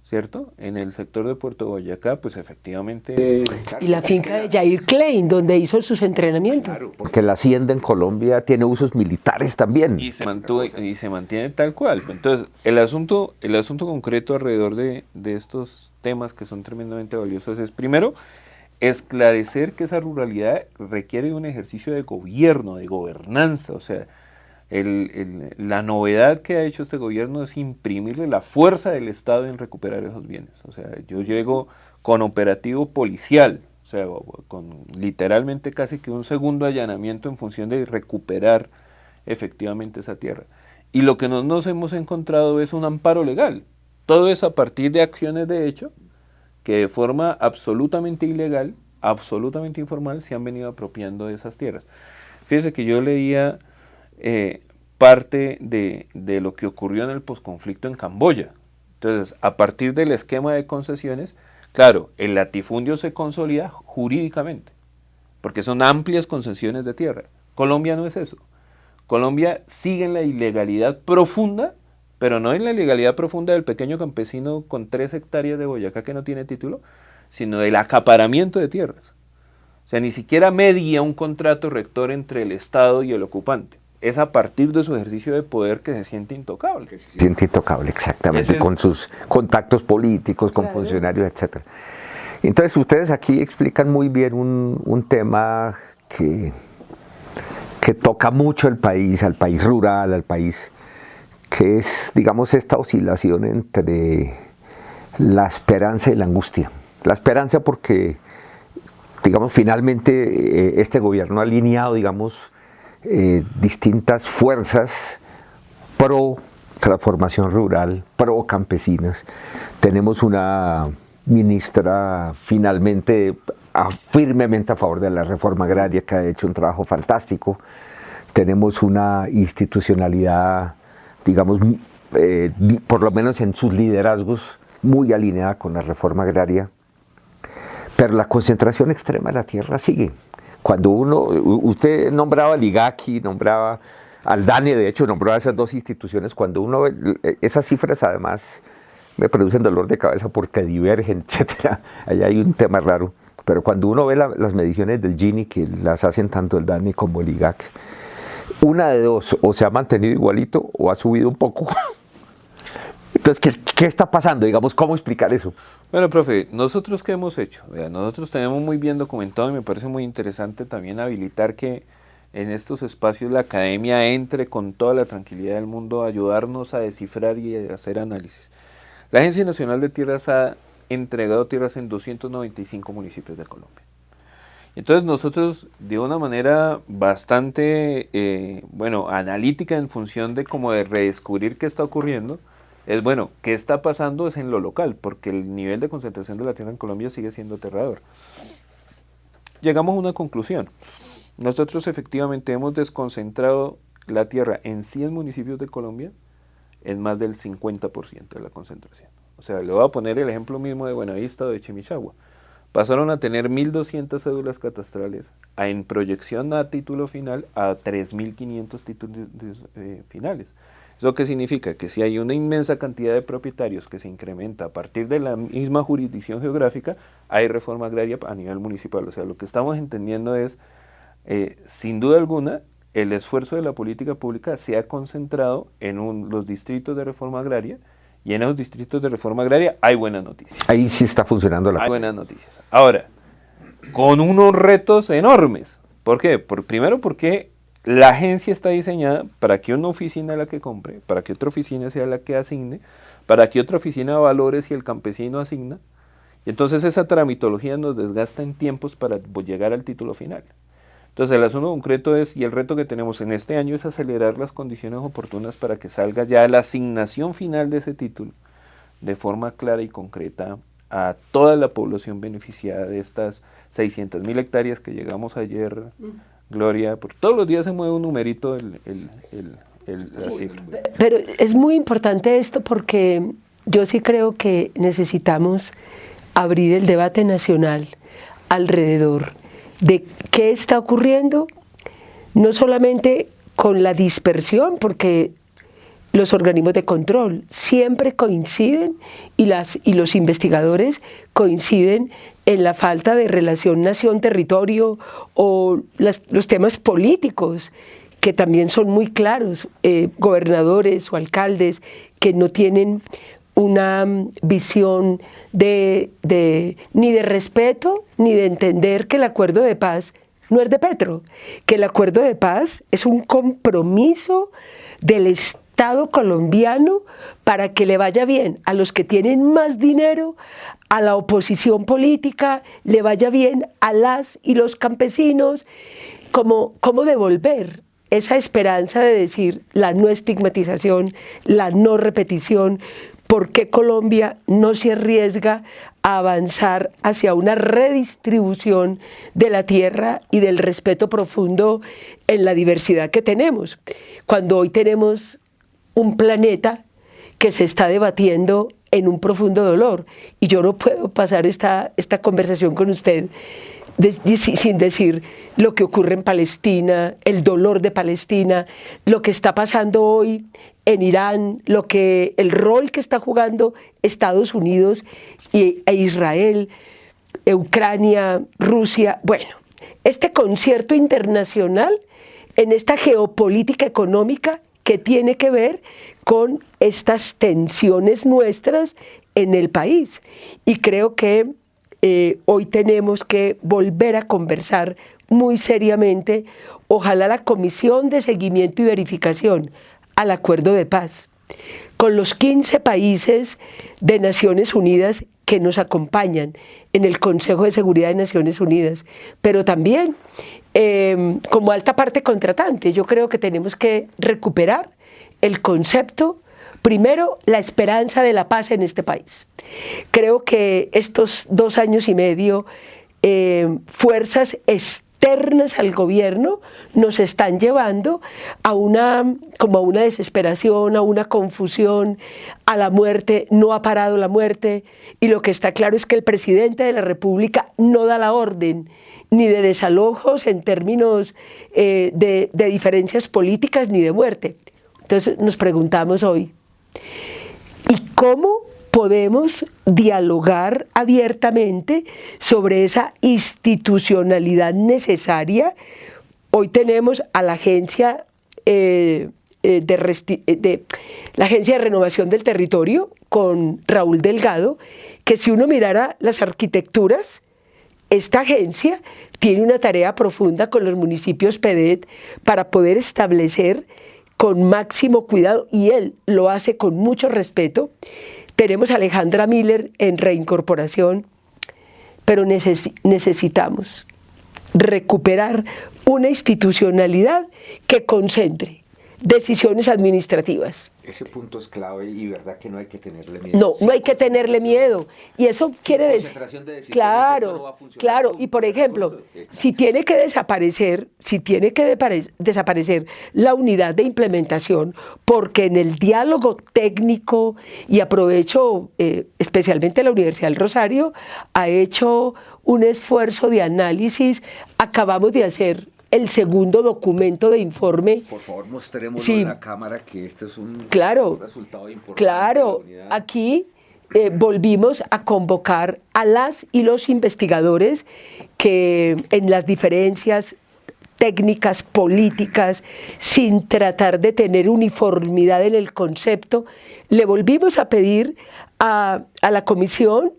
¿cierto? En el sector de Puerto Boyacá, pues efectivamente... Y la finca de Jair Klein, donde hizo sus entrenamientos. Claro, porque la hacienda en Colombia tiene usos militares también. Y se mantiene tal cual. Entonces, el asunto concreto alrededor de estos temas que son tremendamente valiosos es, primero, esclarecer que esa ruralidad requiere un ejercicio de gobierno, de gobernanza. O sea, la novedad que ha hecho este gobierno es imprimirle la fuerza del Estado en recuperar esos bienes. O sea, yo llego con operativo policial, o sea, con literalmente casi que un segundo allanamiento en función de recuperar efectivamente esa tierra. Y lo que nos hemos encontrado es un amparo legal. Todo es a partir de acciones de hecho que de forma absolutamente ilegal, absolutamente informal, se han venido apropiando de esas tierras. Fíjese que yo leía parte de lo que ocurrió en el posconflicto en Camboya. Entonces, a partir del esquema de concesiones, claro, el latifundio se consolida jurídicamente, porque son amplias concesiones de tierra. Colombia no es eso. Colombia sigue en la ilegalidad profunda, pero no en la ilegalidad profunda del pequeño campesino con 3 hectáreas de Boyacá que no tiene título, sino del acaparamiento de tierras. O sea, ni siquiera media un contrato rector entre el Estado y el ocupante. Es a partir de su ejercicio de poder que se siente intocable. Se siente intocable, exactamente, con sus contactos políticos, con funcionarios, etc. Entonces, ustedes aquí explican muy bien un tema que toca mucho al país rural, al país, que es, digamos, esta oscilación entre la esperanza y la angustia. La esperanza porque, digamos, finalmente este gobierno ha alineado, digamos, distintas fuerzas pro transformación rural, pro campesinas. Tenemos una ministra finalmente firmemente a favor de la reforma agraria, que ha hecho un trabajo fantástico. Tenemos una institucionalidad, digamos, por lo menos en sus liderazgos, muy alineada con la reforma agraria, pero la concentración extrema de la tierra sigue. Cuando usted nombraba al IGACI, nombraba al DANE, de hecho nombraba esas 2 instituciones, cuando uno ve esas cifras además me producen dolor de cabeza porque divergen, etcétera. Allá hay un tema raro, pero cuando uno ve las mediciones del Gini, que las hacen tanto el DANE como el IGAC, una de dos, o se ha mantenido igualito o ha subido un poco. Entonces, ¿qué está pasando? Digamos, ¿cómo explicar eso? Bueno, profe, ¿nosotros qué hemos hecho? Nosotros tenemos muy bien documentado y me parece muy interesante también habilitar que en estos espacios la academia entre con toda la tranquilidad del mundo a ayudarnos a descifrar y a hacer análisis. La Agencia Nacional de Tierras ha entregado tierras en 295 municipios de Colombia. Entonces nosotros, de una manera bastante, analítica en función de como de redescubrir qué está ocurriendo, es bueno, ¿qué está pasando? Es en lo local, porque el nivel de concentración de la tierra en Colombia sigue siendo aterrador. Llegamos a una conclusión. Nosotros efectivamente hemos desconcentrado la tierra en 100 municipios de Colombia en más del 50% de la concentración. O sea, le voy a poner el ejemplo mismo de Buenavista o de Chimichagua. Pasaron a tener 1.200 cédulas catastrales en proyección a título final a 3.500 títulos finales. ¿Eso qué significa? Que si hay una inmensa cantidad de propietarios que se incrementa a partir de la misma jurisdicción geográfica, hay reforma agraria a nivel municipal. O sea, lo que estamos entendiendo es, sin duda alguna, el esfuerzo de la política pública se ha concentrado en los distritos de reforma agraria, y en esos distritos de reforma agraria hay buenas noticias. Ahí sí está funcionando la cosa. Hay buenas noticias. Ahora, con unos retos enormes. ¿Por qué? Primero porque la agencia está diseñada para que una oficina la que compre, para que otra oficina sea la que asigne, para que otra oficina valore si el campesino asigna, y entonces esa tramitología nos desgasta en tiempos para llegar al título final. Entonces el asunto concreto es, y el reto que tenemos en este año es acelerar las condiciones oportunas para que salga ya la asignación final de ese título de forma clara y concreta a toda la población beneficiada de estas 600.000 hectáreas que llegamos ayer, Gloria. Por todos los días se mueve un numerito la cifra. Pero es muy importante esto porque yo sí creo que necesitamos abrir el debate nacional alrededor de qué está ocurriendo, no solamente con la dispersión, porque los organismos de control siempre coinciden y los investigadores coinciden en la falta de relación nación-territorio o los temas políticos que también son muy claros, gobernadores o alcaldes que no tienen una visión ni de respeto ni de entender que el acuerdo de paz no es de Petro, que el acuerdo de paz es un compromiso del Estado colombiano para que le vaya bien a los que tienen más dinero, a la oposición política, le vaya bien a las y los campesinos. ¿Cómo devolver esa esperanza de decir la no estigmatización, la no repetición? ¿Por qué Colombia no se arriesga a avanzar hacia una redistribución de la tierra y del respeto profundo en la diversidad que tenemos? Cuando hoy tenemos un planeta que se está debatiendo en un profundo dolor, y yo no puedo pasar esta conversación con usted sin decir lo que ocurre en Palestina, el dolor de Palestina, lo que está pasando hoy en Irán, el rol que está jugando Estados Unidos e Israel, Ucrania, Rusia. Bueno, este concierto internacional en esta geopolítica económica que tiene que ver con estas tensiones nuestras en el país. Y creo que hoy tenemos que volver a conversar muy seriamente, ojalá la Comisión de Seguimiento y Verificación al Acuerdo de Paz, con los 15 países de Naciones Unidas que nos acompañan en el Consejo de Seguridad de Naciones Unidas, pero también como alta parte contratante. Yo creo que tenemos que recuperar el concepto, primero, la esperanza de la paz en este país. Creo que estos 2 años y medio, fuerzas externas al gobierno nos están llevando a una desesperación, a una confusión, a la muerte. No ha parado la muerte, y lo que está claro es que el presidente de la República no da la orden ni de desalojos en términos de diferencias políticas ni de muerte. Entonces nos preguntamos hoy, ¿y cómo podemos dialogar abiertamente sobre esa institucionalidad necesaria? Hoy tenemos a la Agencia la Agencia de Renovación del Territorio con Raúl Delgado, que si uno mirara las arquitecturas, esta agencia tiene una tarea profunda con los municipios PEDET para poder establecer con máximo cuidado, y él lo hace con mucho respeto. Tenemos a Alejandra Miller en reincorporación, pero necesitamos recuperar una institucionalidad que concentre decisiones administrativas. Ese punto es clave, y verdad que no hay que tenerle miedo. No hay que tenerle miedo. Y eso quiere decir, claro, y por ejemplo, si tiene que desaparecer la unidad de implementación, porque en el diálogo técnico, y aprovecho especialmente la Universidad del Rosario, ha hecho un esfuerzo de análisis. Acabamos de hacer el segundo documento de informe. Por favor, mostrémoslo en la cámara, que este es un resultado importante. Claro, aquí volvimos a convocar a las y los investigadores que en las diferencias técnicas, políticas, sin tratar de tener uniformidad en el concepto, le volvimos a pedir a la comisión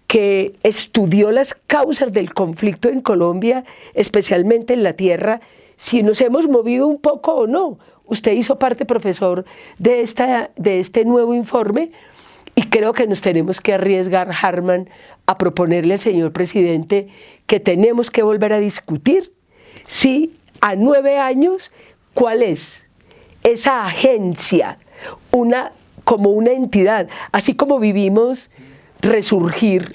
que estudió las causas del conflicto en Colombia, especialmente en la tierra, si nos hemos movido un poco o no. Usted hizo parte, profesor, de este nuevo informe, y creo que nos tenemos que arriesgar, Harman, a proponerle al señor presidente que tenemos que volver a discutir si a 9 años, ¿cuál es esa agencia? Como una entidad, así como vivimos resurgir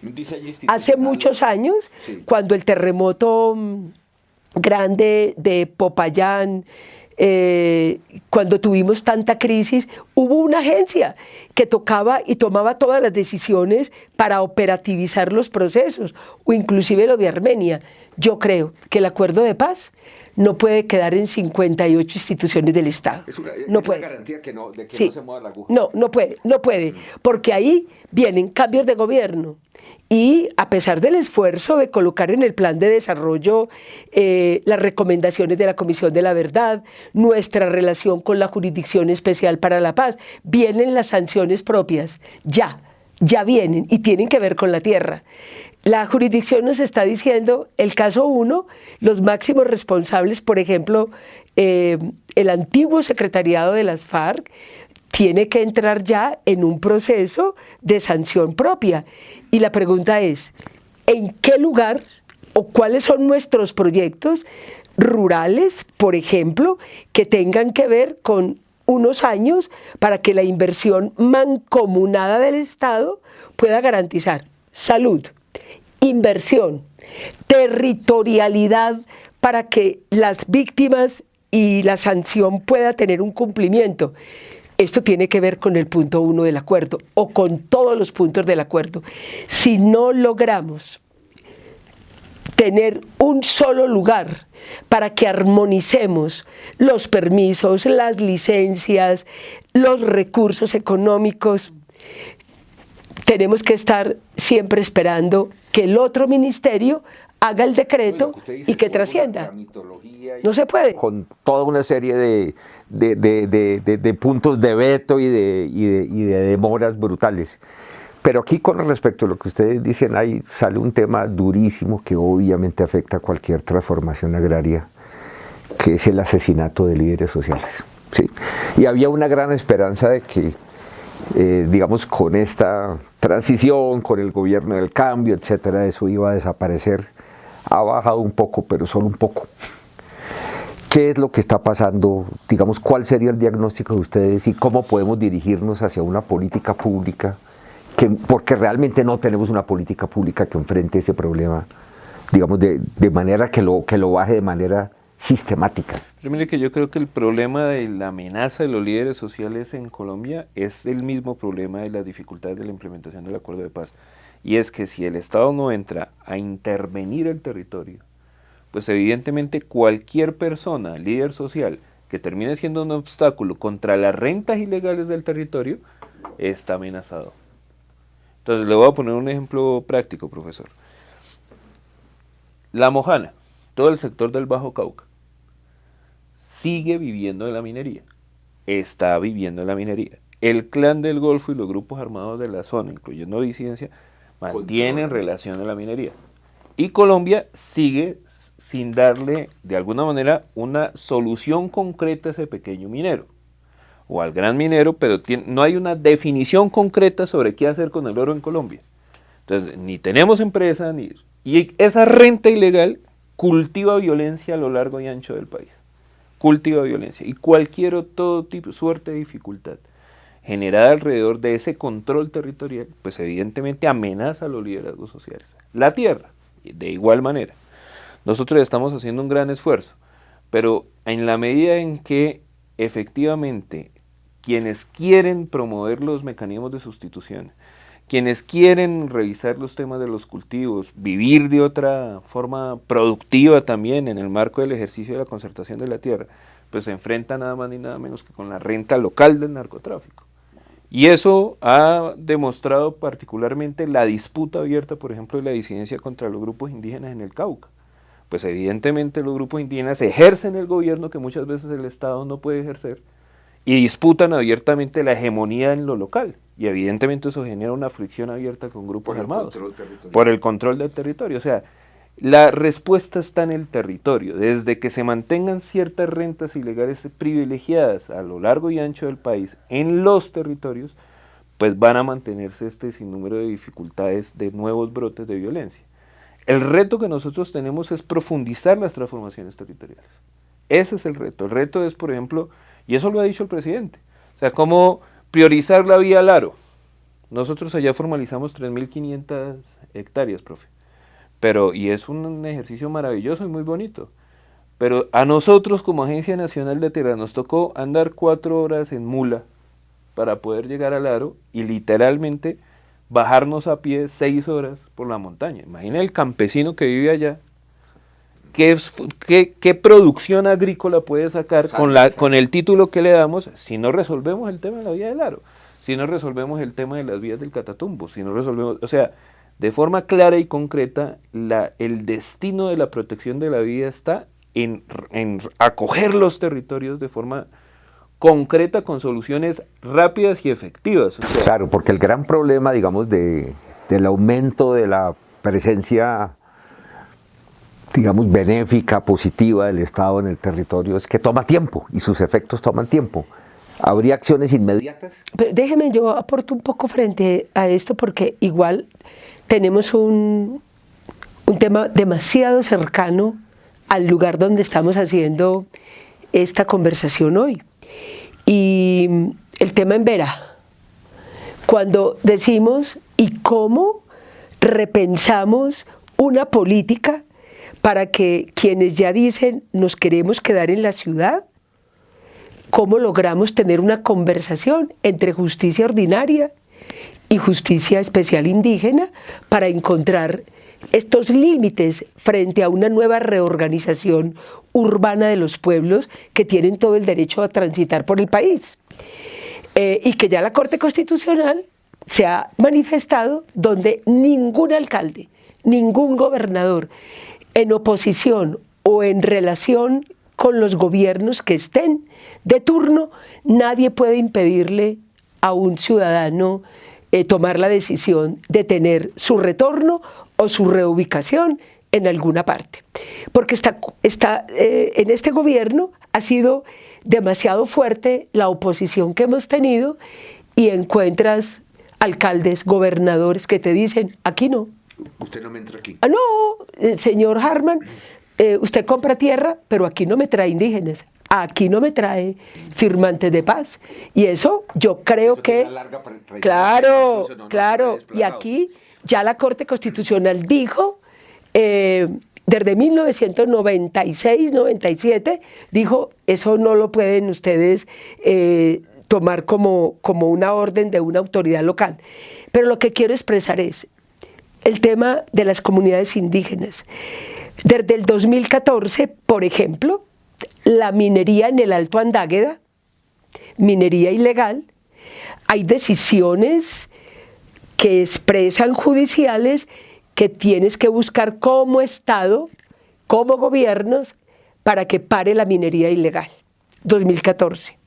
hace muchos años, sí, cuando el terremoto grande de Popayán, cuando tuvimos tanta crisis, hubo una agencia que tocaba y tomaba todas las decisiones para operativizar los procesos, o inclusive lo de Armenia. Yo creo que el acuerdo de paz no puede quedar en 58 instituciones del Estado. No puede. Una garantía de que no se mueva la aguja. No puede, porque ahí vienen cambios de gobierno. Y a pesar del esfuerzo de colocar en el plan de desarrollo las recomendaciones de la Comisión de la Verdad, nuestra relación con la Jurisdicción Especial para la Paz, vienen las sanciones propias, ya vienen y tienen que ver con la tierra. La jurisdicción nos está diciendo, el caso 1, los máximos responsables, por ejemplo, el antiguo secretariado de las FARC, tiene que entrar ya en un proceso de sanción propia. Y la pregunta es, ¿en qué lugar o cuáles son nuestros proyectos rurales, por ejemplo, que tengan que ver con unos años para que la inversión mancomunada del Estado pueda garantizar salud, inversión, territorialidad para que las víctimas y la sanción pueda tener un cumplimiento? Esto tiene que ver con el punto 1 del acuerdo o con todos los puntos del acuerdo. Si no logramos tener un solo lugar para que armonicemos los permisos, las licencias, los recursos económicos, tenemos que estar siempre esperando que el otro ministerio haga el decreto y que trascienda. No se puede. Con toda una serie de puntos de veto y de demoras brutales. Pero aquí, con respecto a lo que ustedes dicen, ahí sale un tema durísimo que obviamente afecta a cualquier transformación agraria, que es el asesinato de líderes sociales. ¿Sí? Y había una gran esperanza de que, digamos, con esta transición, con el gobierno del cambio, etcétera, eso iba a desaparecer. Ha bajado un poco, pero solo un poco. ¿Qué es lo que está pasando? Digamos, ¿cuál sería el diagnóstico de ustedes y cómo podemos dirigirnos hacia una política pública? Porque realmente no tenemos una política pública que enfrente ese problema, digamos, de manera que lo baje de manera sistemática. Pero mire que yo creo que el problema de la amenaza de los líderes sociales en Colombia es el mismo problema de las dificultades de la implementación del acuerdo de paz. Y es que si el Estado no entra a intervenir el territorio, pues evidentemente cualquier persona, líder social, que termine siendo un obstáculo contra las rentas ilegales del territorio, está amenazado. Entonces le voy a poner un ejemplo práctico, profesor. La Mojana, todo el sector del Bajo Cauca, sigue viviendo de la minería, está viviendo de la minería. El Clan del Golfo y los grupos armados de la zona, incluyendo disidencia, mantienen relación a la minería. Y Colombia sigue sin darle, de alguna manera, una solución concreta a ese pequeño minero, o al gran minero, pero no hay una definición concreta sobre qué hacer con el oro en Colombia. Entonces, ni tenemos empresa, y esa renta ilegal cultiva violencia a lo largo y ancho del país. Cultiva violencia. Y todo tipo, suerte de dificultad generada alrededor de ese control territorial, pues evidentemente amenaza a los liderazgos sociales. La tierra, de igual manera. Nosotros estamos haciendo un gran esfuerzo, pero en la medida en que efectivamente quienes quieren promover los mecanismos de sustitución, quienes quieren revisar los temas de los cultivos, vivir de otra forma productiva también en el marco del ejercicio de la concertación de la tierra, pues se enfrentan nada más ni nada menos que con la renta local del narcotráfico. Y eso ha demostrado particularmente la disputa abierta, por ejemplo, de la disidencia contra los grupos indígenas en el Cauca. Pues evidentemente los grupos indígenas ejercen el gobierno que muchas veces el Estado no puede ejercer y disputan abiertamente la hegemonía en lo local. Y evidentemente eso genera una fricción abierta con grupos armados por el control del territorio. O sea, la respuesta está en el territorio. Desde que se mantengan ciertas rentas ilegales privilegiadas a lo largo y ancho del país en los territorios, pues van a mantenerse este sinnúmero de dificultades de nuevos brotes de violencia. El reto que nosotros tenemos es profundizar las transformaciones territoriales. Ese es el reto. El reto es, por ejemplo, y eso lo ha dicho el presidente, o sea, cómo priorizar la vía Laro. Nosotros allá formalizamos 3.500 hectáreas, profe. Y es un ejercicio maravilloso y muy bonito. Pero a nosotros como Agencia Nacional de Tierra nos tocó andar 4 horas en mula para poder llegar al Aro y literalmente bajarnos a pie 6 horas por la montaña. Imagina el campesino que vive allá, ¿qué producción agrícola puede sacar con el título que le damos si no resolvemos el tema de la vía del Aro? Si no resolvemos el tema de las vías del Catatumbo, si no resolvemos, o sea, de forma clara y concreta, el destino de la protección de la vida está en acoger los territorios de forma concreta con soluciones rápidas y efectivas. O sea, claro, porque el gran problema, digamos, del aumento de la presencia, digamos, benéfica, positiva del Estado en el territorio es que toma tiempo y sus efectos toman tiempo. ¿Habría acciones inmediatas? Pero déjeme, yo aporto un poco frente a esto porque igual tenemos un tema demasiado cercano al lugar donde estamos haciendo esta conversación hoy. Y el tema en Vera, cuando decimos y cómo repensamos una política para que quienes ya dicen nos queremos quedar en la ciudad, cómo logramos tener una conversación entre justicia ordinaria y justicia especial indígena para encontrar estos límites frente a una nueva reorganización urbana de los pueblos que tienen todo el derecho a transitar por el país. Y que ya la Corte Constitucional se ha manifestado donde ningún alcalde, ningún gobernador en oposición o en relación con los gobiernos que estén de turno, nadie puede impedirle a un ciudadano tomar la decisión de tener su retorno o su reubicación en alguna parte. Porque en este gobierno ha sido demasiado fuerte la oposición que hemos tenido y encuentras alcaldes, gobernadores que te dicen, aquí no. Usted no me entra aquí. Ah, no, señor Harman, usted compra tierra, pero aquí no me trae indígenas, aquí no me trae firmantes de paz. Y eso yo creo que, claro, y aquí ya la Corte Constitucional dijo, desde 1996-97, dijo, eso no lo pueden ustedes tomar como una orden de una autoridad local. Pero lo que quiero expresar es el tema de las comunidades indígenas. Desde el 2014, por ejemplo, la minería en el Alto Andágueda, minería ilegal, hay decisiones que expresan judiciales que tienes que buscar como Estado, como gobiernos, para que pare la minería ilegal. 2014.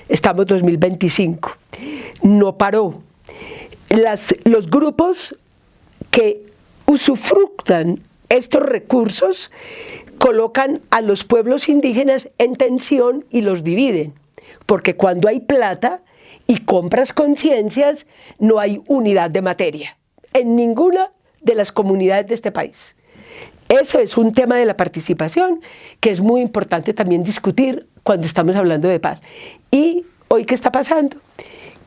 Estamos 2025. No paró. Los grupos que usufructan estos recursos colocan a los pueblos indígenas en tensión y los dividen, porque cuando hay plata y compras conciencias, no hay unidad de materia en ninguna de las comunidades de este país. Eso es un tema de la participación que es muy importante también discutir cuando estamos hablando de paz. Y hoy, ¿qué está pasando?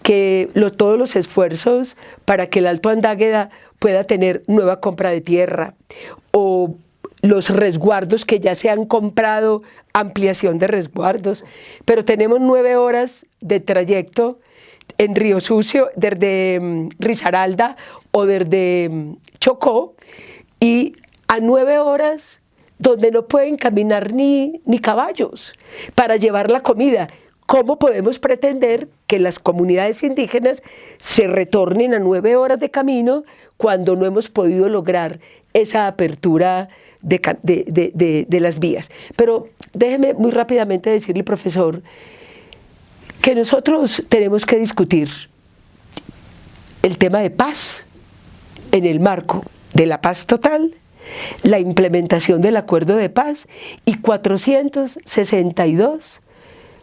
Que todos los esfuerzos para que el Alto Andágueda pueda tener nueva compra de tierra o los resguardos que ya se han comprado, ampliación de resguardos, pero tenemos 9 horas de trayecto en Río Sucio, desde Risaralda o desde Chocó, y a 9 horas donde no pueden caminar ni caballos para llevar la comida. ¿Cómo podemos pretender que las comunidades indígenas se retornen a 9 horas de camino cuando no hemos podido lograr esa apertura de las vías? Pero déjeme muy rápidamente decirle, profesor, que nosotros tenemos que discutir el tema de paz en el marco de la paz total la implementación del acuerdo de paz y 462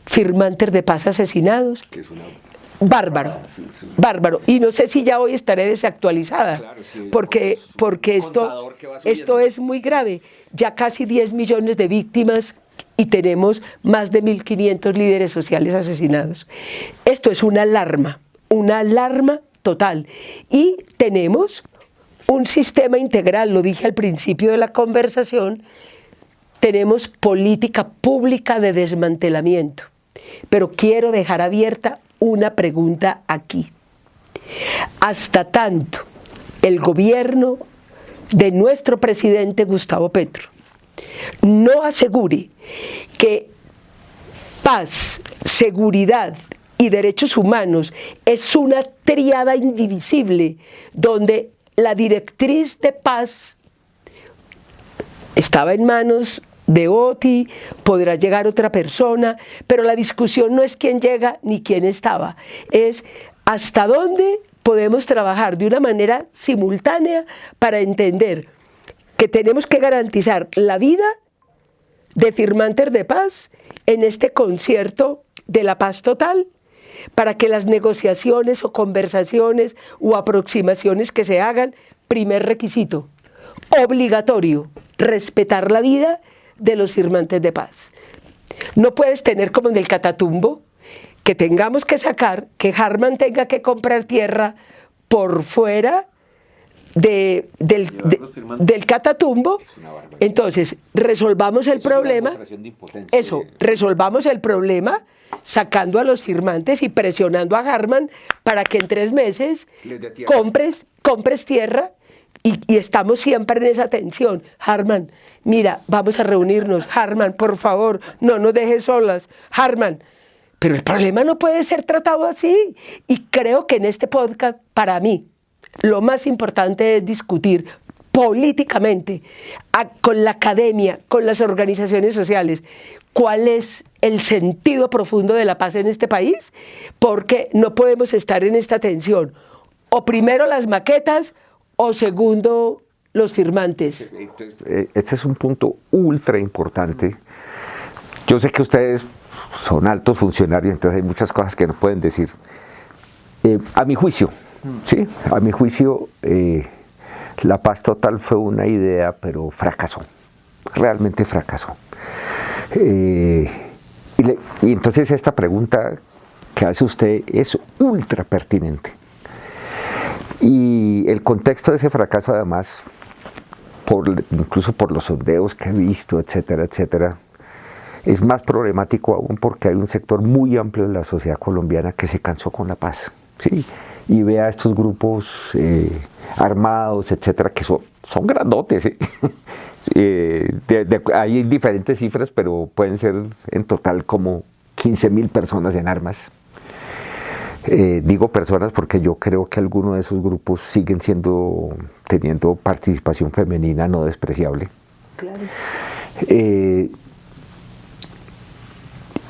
firmantes de paz asesinados. Que es una... Bárbaro, bárbaro. Y no sé si ya hoy estaré desactualizada, Claro, sí, porque contador que va subiendo. esto es muy grave. Ya casi 10 millones de víctimas y tenemos más de 1.500 líderes sociales asesinados. Esto es una alarma total. Y tenemos un sistema integral, lo dije al principio de la conversación, tenemos política pública de desmantelamiento. Pero quiero dejar abierta una pregunta aquí. Hasta tanto el gobierno de nuestro presidente Gustavo Petro no asegure que paz, seguridad y derechos humanos es una tríada indivisible donde la directriz de paz estaba en manos de Oti, podrá llegar otra persona, pero la discusión no es quién llega ni quién estaba, es hasta dónde podemos trabajar de una manera simultánea para entender que tenemos que garantizar la vida de firmantes de paz en este concierto de la paz total, para que las negociaciones o conversaciones o aproximaciones que se hagan, primer requisito, obligatorio, respetar la vida de los firmantes de paz. No puedes tener como en el Catatumbo, que tengamos que sacar, que Harman tenga que comprar tierra por fuera del Catatumbo. Entonces, resolvamos el problema. Eso, resolvamos el problema sacando a los firmantes y presionando a Harman para que en 3 meses compres tierra. Y estamos siempre en esa tensión. Harman, mira, vamos a reunirnos. Harman, por favor, no nos dejes solas. Harman, pero el problema no puede ser tratado así. Y creo que en este podcast, para mí, lo más importante es discutir políticamente, con la academia, con las organizaciones sociales, cuál es el sentido profundo de la paz en este país, porque no podemos estar en esta tensión. O primero las maquetas, o segundo, los firmantes. Este es un punto ultra importante. Yo sé que ustedes son altos funcionarios, entonces hay muchas cosas que no pueden decir. A mi juicio, ¿sí? A mi juicio, la paz total fue una idea, pero fracasó. Realmente fracasó. Y entonces esta pregunta que hace usted es ultra pertinente. Y el contexto de ese fracaso, además, incluso por los sondeos que he visto, etcétera, etcétera, es más problemático aún porque hay un sector muy amplio de la sociedad colombiana que se cansó con la paz, ¿sí? Y ve a estos grupos armados, etcétera, que son grandotes, ¿sí? Hay diferentes cifras, pero pueden ser en total como 15.000 personas en armas. Digo personas porque yo creo que algunos de esos grupos siguen teniendo participación femenina no despreciable. Claro.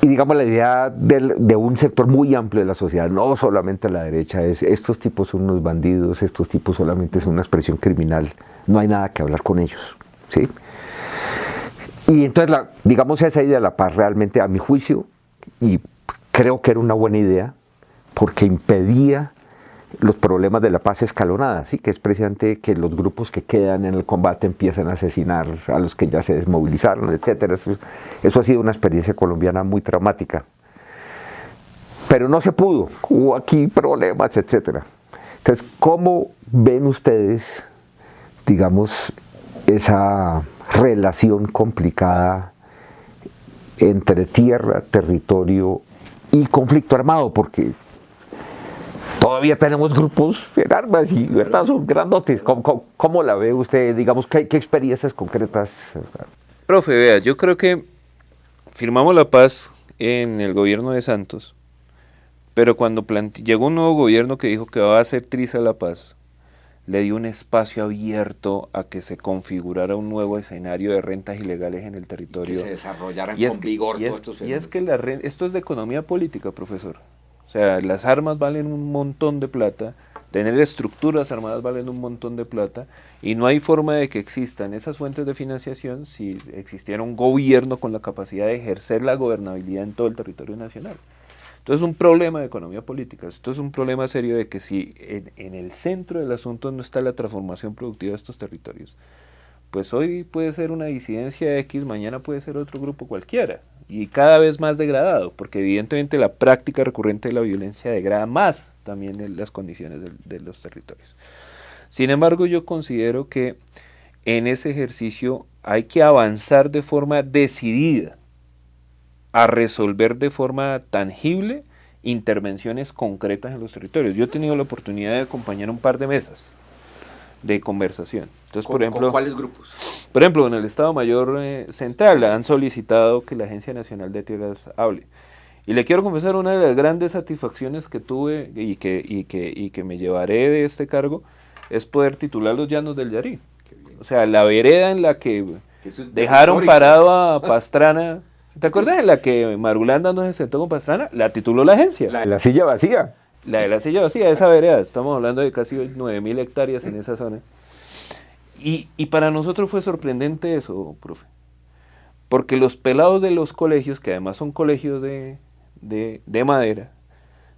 Y digamos la idea de un sector muy amplio de la sociedad, no solamente la derecha, es estos tipos son unos bandidos, estos tipos solamente son una expresión criminal, no hay nada que hablar con ellos, ¿sí? Y entonces, digamos esa idea de la paz realmente a mi juicio, y creo que era una buena idea, porque impedía los problemas de la paz escalonada, ¿sí? Que es precisamente que los grupos que quedan en el combate empiezan a asesinar a los que ya se desmovilizaron, etcétera. Eso ha sido una experiencia colombiana muy traumática. Pero no se pudo, hubo aquí problemas, etcétera. Entonces, ¿cómo ven ustedes, digamos, esa relación complicada entre tierra, territorio y conflicto armado? Porque todavía tenemos grupos en armas y ¿verdad? Son grandotes. ¿Cómo la ve usted? Digamos, ¿qué experiencias concretas? Profe, vea, yo creo que firmamos la paz en el gobierno de Santos, pero cuando llegó un nuevo gobierno que dijo que va a hacer triza la paz, le dio un espacio abierto a que se configurara un nuevo escenario de rentas ilegales en el territorio. Que se desarrollaran con vigor todos estos fenómenos. Y es que esto es de economía política, profesor. O sea, las armas valen un montón de plata, tener estructuras armadas valen un montón de plata, y no hay forma de que existan esas fuentes de financiación si existiera un gobierno con la capacidad de ejercer la gobernabilidad en todo el territorio nacional. Entonces es un problema de economía política, esto es un problema serio de que si en el centro del asunto no está la transformación productiva de estos territorios, pues hoy puede ser una disidencia X, mañana puede ser otro grupo cualquiera, y cada vez más degradado, porque evidentemente la práctica recurrente de la violencia degrada más también en las condiciones de los territorios. Sin embargo, yo considero que en ese ejercicio hay que avanzar de forma decidida a resolver de forma tangible intervenciones concretas en los territorios. Yo he tenido la oportunidad de acompañar un par de mesas de conversación. Entonces, por ejemplo, ¿con cuáles grupos? Por ejemplo, en el Estado Mayor Central han solicitado que la Agencia Nacional de Tierras hable. Y le quiero confesar, una de las grandes satisfacciones que tuve y que me llevaré de este cargo es poder titular los Llanos del Yarí. O sea, la vereda en la que dejaron parado a Pastrana. ¿Te acuerdas de la que Marulanda no se sentó con Pastrana? La tituló la agencia. La silla vacía. La de la silla vacía, esa vereda. Estamos hablando de casi 9.000 hectáreas en esa zona. Y para nosotros fue sorprendente eso, profe. Porque los pelados de los colegios, que además son colegios de madera,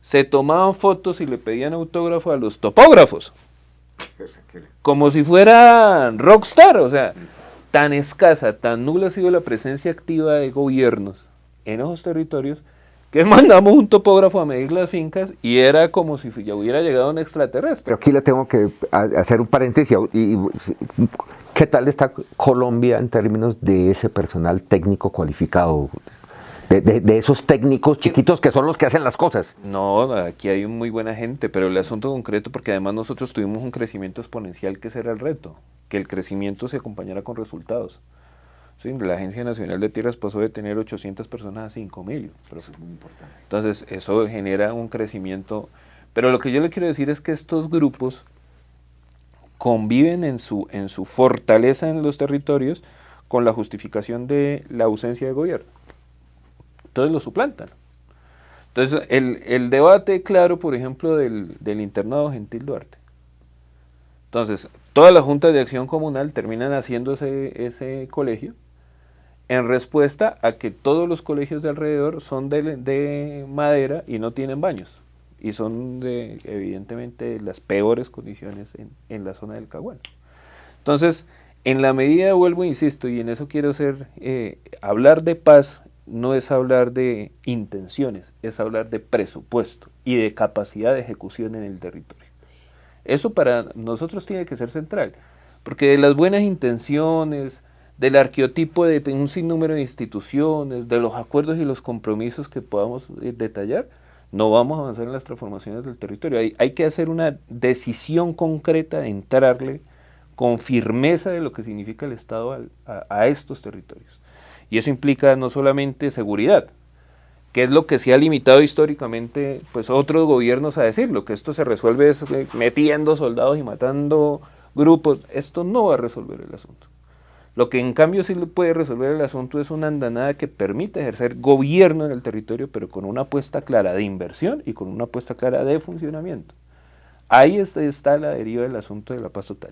se tomaban fotos y le pedían autógrafo a los topógrafos. Como si fueran rockstar, o sea, tan escasa, tan nula ha sido la presencia activa de gobiernos en esos territorios, que mandamos un topógrafo a medir las fincas y era como si ya hubiera llegado un extraterrestre. Pero aquí le tengo que hacer un paréntesis. ¿Qué tal está Colombia en términos de ese personal técnico cualificado? De esos técnicos chiquitos que son los que hacen las cosas. No, aquí hay muy buena gente, pero el asunto concreto, porque además nosotros tuvimos un crecimiento exponencial, que ese era el reto, que el crecimiento se acompañara con resultados. Sí, la Agencia Nacional de Tierras pasó de tener 800 personas a 5.000. Eso es muy importante. Entonces, eso genera un crecimiento. Pero lo que yo le quiero decir es que estos grupos conviven en su fortaleza en los territorios con la justificación de la ausencia de gobierno. Entonces lo suplantan. Entonces, el debate claro, por ejemplo, del internado Gentil Duarte. Entonces, todas las juntas de acción comunal terminan haciendo ese colegio en respuesta a que todos los colegios de alrededor son de madera y no tienen baños. Y son evidentemente las peores condiciones en la zona del Caguán. Entonces, en la medida, vuelvo e insisto, y en eso quiero hablar de paz no es hablar de intenciones, es hablar de presupuesto y de capacidad de ejecución en el territorio. Eso para nosotros tiene que ser central, porque de las buenas intenciones, del arqueotipo de un sinnúmero de instituciones, de los acuerdos y los compromisos que podamos detallar, no vamos a avanzar en las transformaciones del territorio. Hay que hacer una decisión concreta de entrarle con firmeza de lo que significa el Estado a estos territorios. Y eso implica no solamente seguridad, que es lo que se ha limitado históricamente pues otros gobiernos a decirlo, que esto se resuelve metiendo soldados y matando grupos. Esto no va a resolver el asunto. Lo que en cambio sí puede resolver el asunto es una andanada que permite ejercer gobierno en el territorio, pero con una apuesta clara de inversión y con una apuesta clara de funcionamiento. Ahí está la deriva del asunto de la paz total.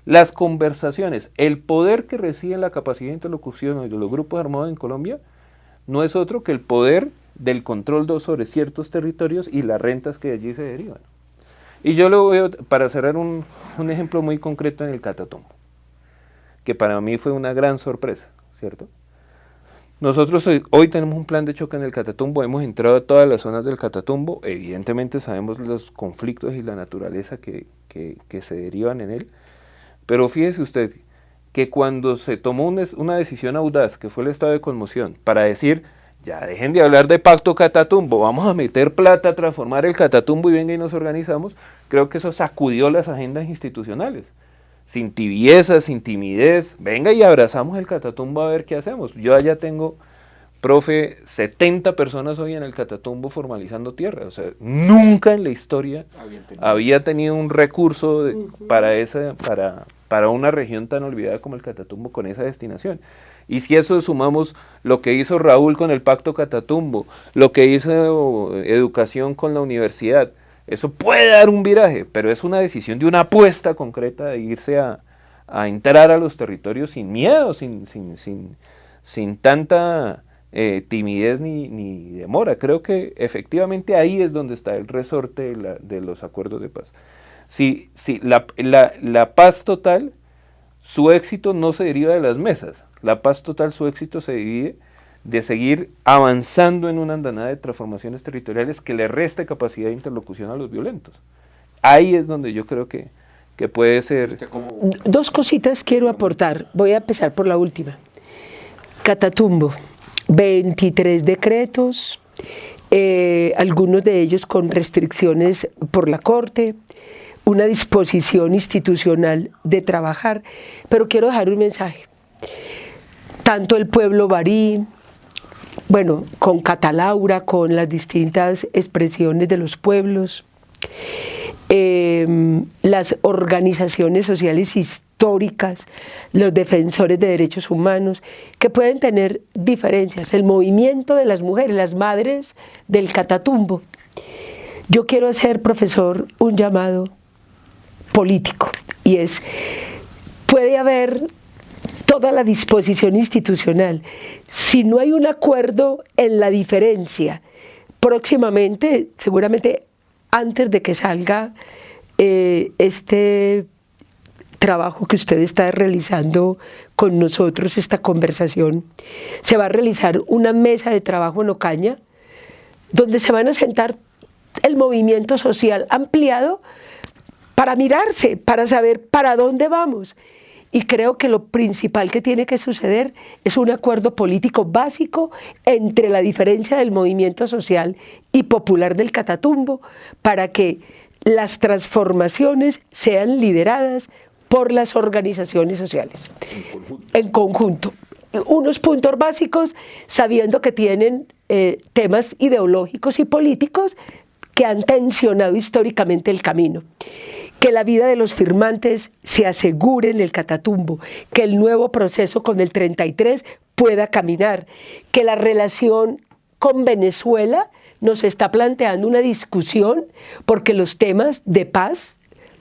Las conversaciones, el poder que recibe la capacidad de interlocución de los grupos armados en Colombia, no es otro que el poder del control sobre ciertos territorios y las rentas que de allí se derivan. Y yo lo veo, para cerrar un ejemplo muy concreto, en el Catatumbo, que para mí fue una gran sorpresa, ¿cierto? Nosotros hoy tenemos un plan de choque en el Catatumbo, hemos entrado a todas las zonas del Catatumbo, evidentemente sabemos los conflictos y la naturaleza que se derivan en él, pero fíjese usted que cuando se tomó una decisión audaz, que fue el estado de conmoción, para decir, ya dejen de hablar de pacto Catatumbo, vamos a meter plata a transformar el Catatumbo y venga y nos organizamos, creo que eso sacudió las agendas institucionales. Sin tibieza, sin timidez, venga y abrazamos el Catatumbo a ver qué hacemos. Yo allá tengo, profe, 70 personas hoy en el Catatumbo formalizando tierra. O sea, nunca en la historia había tenido un recurso para para una región tan olvidada como el Catatumbo con esa destinación. Y si eso sumamos lo que hizo Raúl con el Pacto Catatumbo, lo que hizo Educación con la universidad, eso puede dar un viraje, pero es una decisión de una apuesta concreta de irse a entrar a los territorios sin miedo, sin tanta timidez ni demora. Creo que efectivamente ahí es donde está el resorte de los acuerdos de paz. Si la paz total, su éxito no se deriva de las mesas. La paz total, su éxito se divide de seguir avanzando en una andanada de transformaciones territoriales que le reste capacidad de interlocución a los violentos. Ahí es donde yo creo que puede ser... Dos cositas quiero aportar. Voy a empezar por la última. Catatumbo, 23 decretos, algunos de ellos con restricciones por la Corte, una disposición institucional de trabajar, pero quiero dejar un mensaje. Tanto el pueblo barí, bueno, con Catalaura, con las distintas expresiones de los pueblos, las organizaciones sociales históricas, los defensores de derechos humanos, que pueden tener diferencias, el movimiento de las mujeres, las madres del Catatumbo. Yo quiero hacer, profesor, un llamado político, y es, puede haber toda la disposición institucional, si no hay un acuerdo en la diferencia, próximamente, seguramente antes de que salga este trabajo que usted está realizando con nosotros, esta conversación, se va a realizar una mesa de trabajo en Ocaña, donde se van a sentar el movimiento social ampliado para mirarse, para saber para dónde vamos. Y creo que lo principal que tiene que suceder es un acuerdo político básico entre la diferencia del movimiento social y popular del Catatumbo para que las transformaciones sean lideradas por las organizaciones sociales. En conjunto. Unos puntos básicos, sabiendo que tienen temas ideológicos y políticos que han tensionado históricamente el camino. Que la vida de los firmantes se asegure en el Catatumbo, que el nuevo proceso con el 33 pueda caminar, que la relación con Venezuela nos está planteando una discusión porque los temas de paz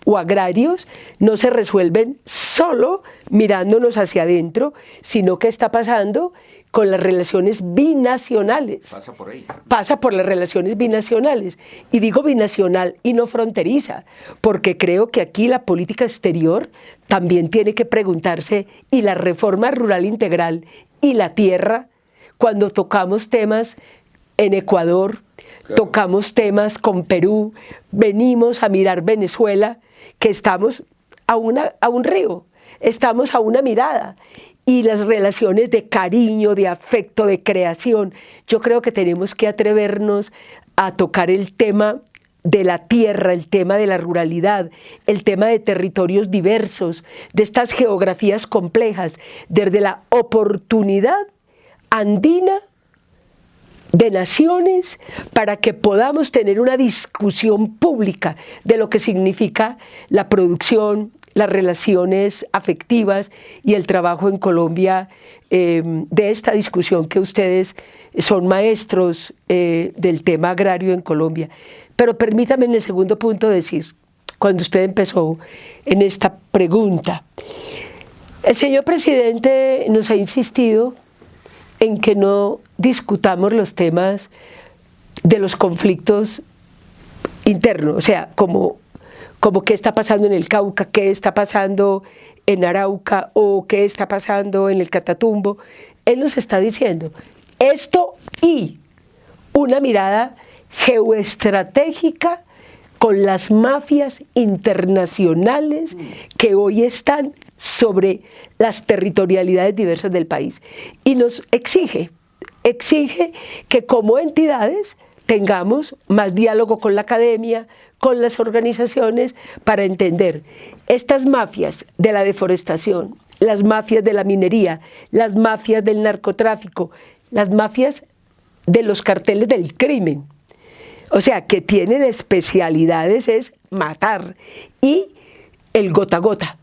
o agrarios no se resuelven solo mirándonos hacia adentro, sino que está pasando con las relaciones binacionales. Pasa por ahí. Pasa por las relaciones binacionales. Y digo binacional y no fronteriza, porque creo que aquí la política exterior también tiene que preguntarse, y la reforma rural integral y la tierra, cuando tocamos temas en Ecuador, claro, tocamos temas con Perú, venimos a mirar Venezuela, que estamos a un río, estamos a una mirada. Y las relaciones de cariño, de afecto, de creación. Yo creo que tenemos que atrevernos a tocar el tema de la tierra, el tema de la ruralidad, el tema de territorios diversos, de estas geografías complejas, desde la oportunidad andina de naciones, para que podamos tener una discusión pública de lo que significa la producción, las relaciones afectivas y el trabajo en Colombia, de esta discusión que ustedes son maestros del tema agrario en Colombia. Pero permítame en el segundo punto decir, cuando usted empezó en esta pregunta, el señor presidente nos ha insistido en que no discutamos los temas de los conflictos internos, o sea, como qué está pasando en el Cauca, qué está pasando en Arauca o qué está pasando en el Catatumbo. Él nos está diciendo esto y una mirada geoestratégica con las mafias internacionales que hoy están sobre las territorialidades diversas del país. Y nos exige que como entidades tengamos más diálogo con la academia, con las organizaciones, para entender estas mafias de la deforestación, las mafias de la minería, las mafias del narcotráfico, las mafias de los carteles del crimen. O sea, que tienen especialidades, es matar, y el gota a gota,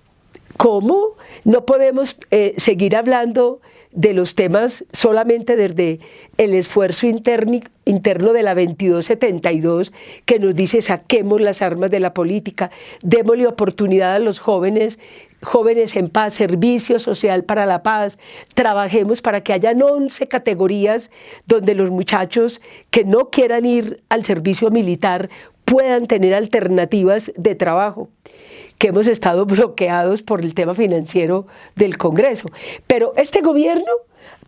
¿Cómo no podemos seguir hablando de los temas solamente desde el esfuerzo interno de la 2272 que nos dice saquemos las armas de la política, démosle oportunidad a los jóvenes, jóvenes en paz, servicio social para la paz, trabajemos para que hayan 11 categorías donde los muchachos que no quieran ir al servicio militar puedan tener alternativas de trabajo, que hemos estado bloqueados por el tema financiero del Congreso. Pero este gobierno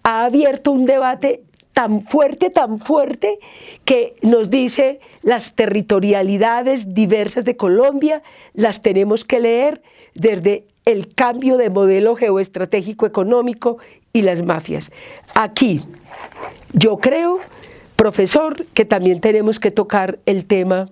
ha abierto un debate tan fuerte, que nos dice las territorialidades diversas de Colombia las tenemos que leer desde el cambio de modelo geoestratégico económico y las mafias. Aquí, yo creo, profesor, que también tenemos que tocar el tema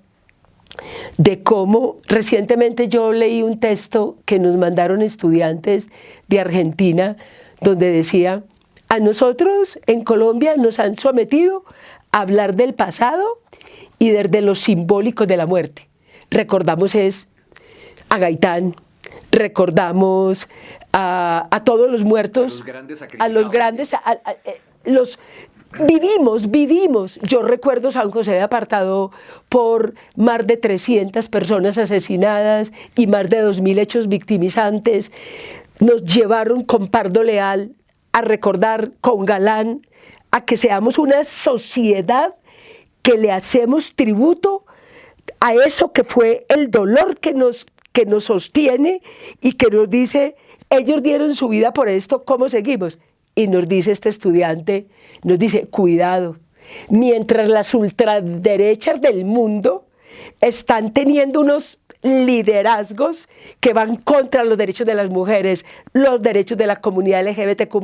de cómo recientemente yo leí un texto que nos mandaron estudiantes de Argentina donde decía, a nosotros en Colombia nos han sometido a hablar del pasado y desde los simbólicos de la muerte. Recordamos a Gaitán, recordamos a todos los muertos, a los grandes, Vivimos. Yo recuerdo San José de Apartadó por más de 300 personas asesinadas y más de 2000 hechos victimizantes. Nos llevaron con Pardo Leal a recordar con Galán a que seamos una sociedad que le hacemos tributo a eso que fue el dolor que nos sostiene y que nos dice, ellos dieron su vida por esto, ¿cómo seguimos? Y nos dice este estudiante, nos dice, cuidado, mientras las ultraderechas del mundo están teniendo unos liderazgos que van contra los derechos de las mujeres, los derechos de la comunidad LGBTQ+,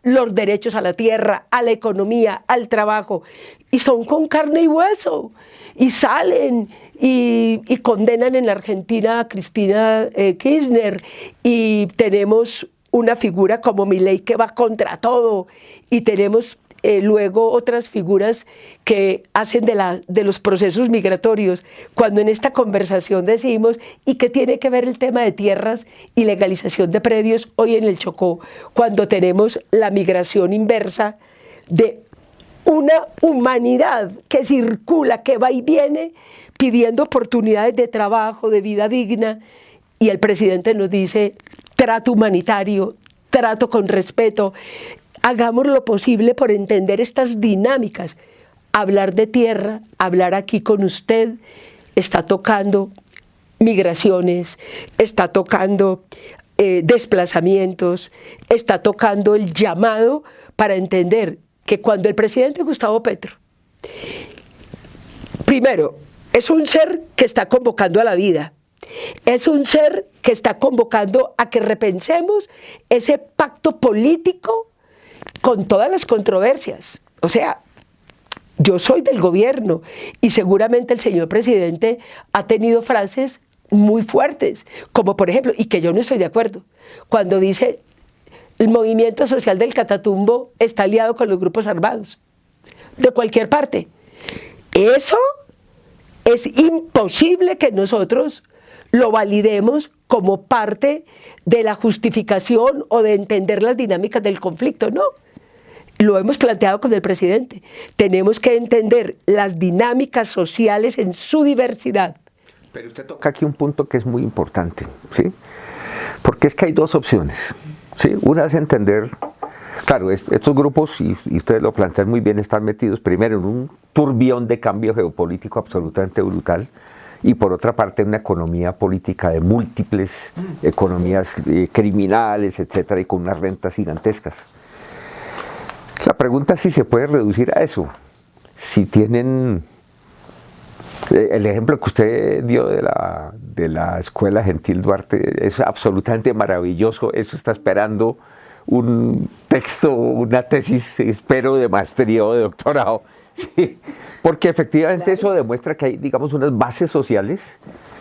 los derechos a la tierra, a la economía, al trabajo, y son con carne y hueso, y salen y condenan en la Argentina a Cristina Kirchner, y tenemos una figura como Milei que va contra todo, y tenemos luego otras figuras que hacen de los procesos migratorios, cuando en esta conversación decimos, ¿y qué tiene que ver el tema de tierras y legalización de predios hoy en el Chocó, cuando tenemos la migración inversa de una humanidad que circula, que va y viene pidiendo oportunidades de trabajo, de vida digna, y el presidente nos dice trato humanitario, trato con respeto? Hagamos lo posible por entender estas dinámicas. Hablar de tierra, hablar aquí con usted, está tocando migraciones, está tocando desplazamientos, está tocando el llamado para entender que cuando el presidente Gustavo Petro, primero, es un ser que está convocando a la vida, es un ser que está convocando a que repensemos ese pacto político con todas las controversias. O sea, yo soy del gobierno y seguramente el señor presidente ha tenido frases muy fuertes, como por ejemplo, y que yo no estoy de acuerdo, cuando dice el movimiento social del Catatumbo está aliado con los grupos armados, de cualquier parte. Eso es imposible que nosotros lo validemos como parte de la justificación o de entender las dinámicas del conflicto, no. Lo hemos planteado con el presidente. Tenemos que entender las dinámicas sociales en su diversidad. Pero usted toca aquí un punto que es muy importante, ¿sí? Porque es que hay dos opciones, ¿sí? Una es entender, claro, estos grupos, y ustedes lo plantean muy bien, están metidos primero en un turbión de cambio geopolítico absolutamente brutal, y por otra parte una economía política de múltiples economías criminales, etcétera, y con unas rentas gigantescas. La pregunta es si se puede reducir a eso. Si tienen el ejemplo que usted dio de la Escuela Gentil Duarte es absolutamente maravilloso. Eso está esperando un texto, una tesis, espero, de maestría o de doctorado. Sí, porque efectivamente eso demuestra que hay, digamos, unas bases sociales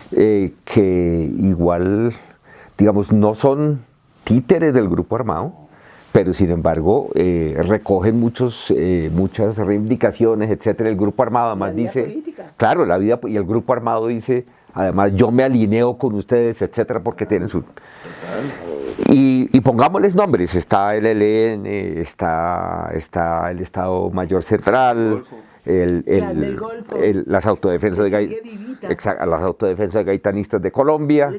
que igual, digamos, no son títeres del grupo armado, pero sin embargo recogen muchas reivindicaciones, etcétera. El grupo armado además dice, política. Claro, la vida, y el grupo armado dice, además yo me alineo con ustedes, etcétera, porque tienen su... Y pongámosles nombres, está el ELN, está el Estado Mayor Central, las autodefensas las autodefensas gaitanistas de Colombia.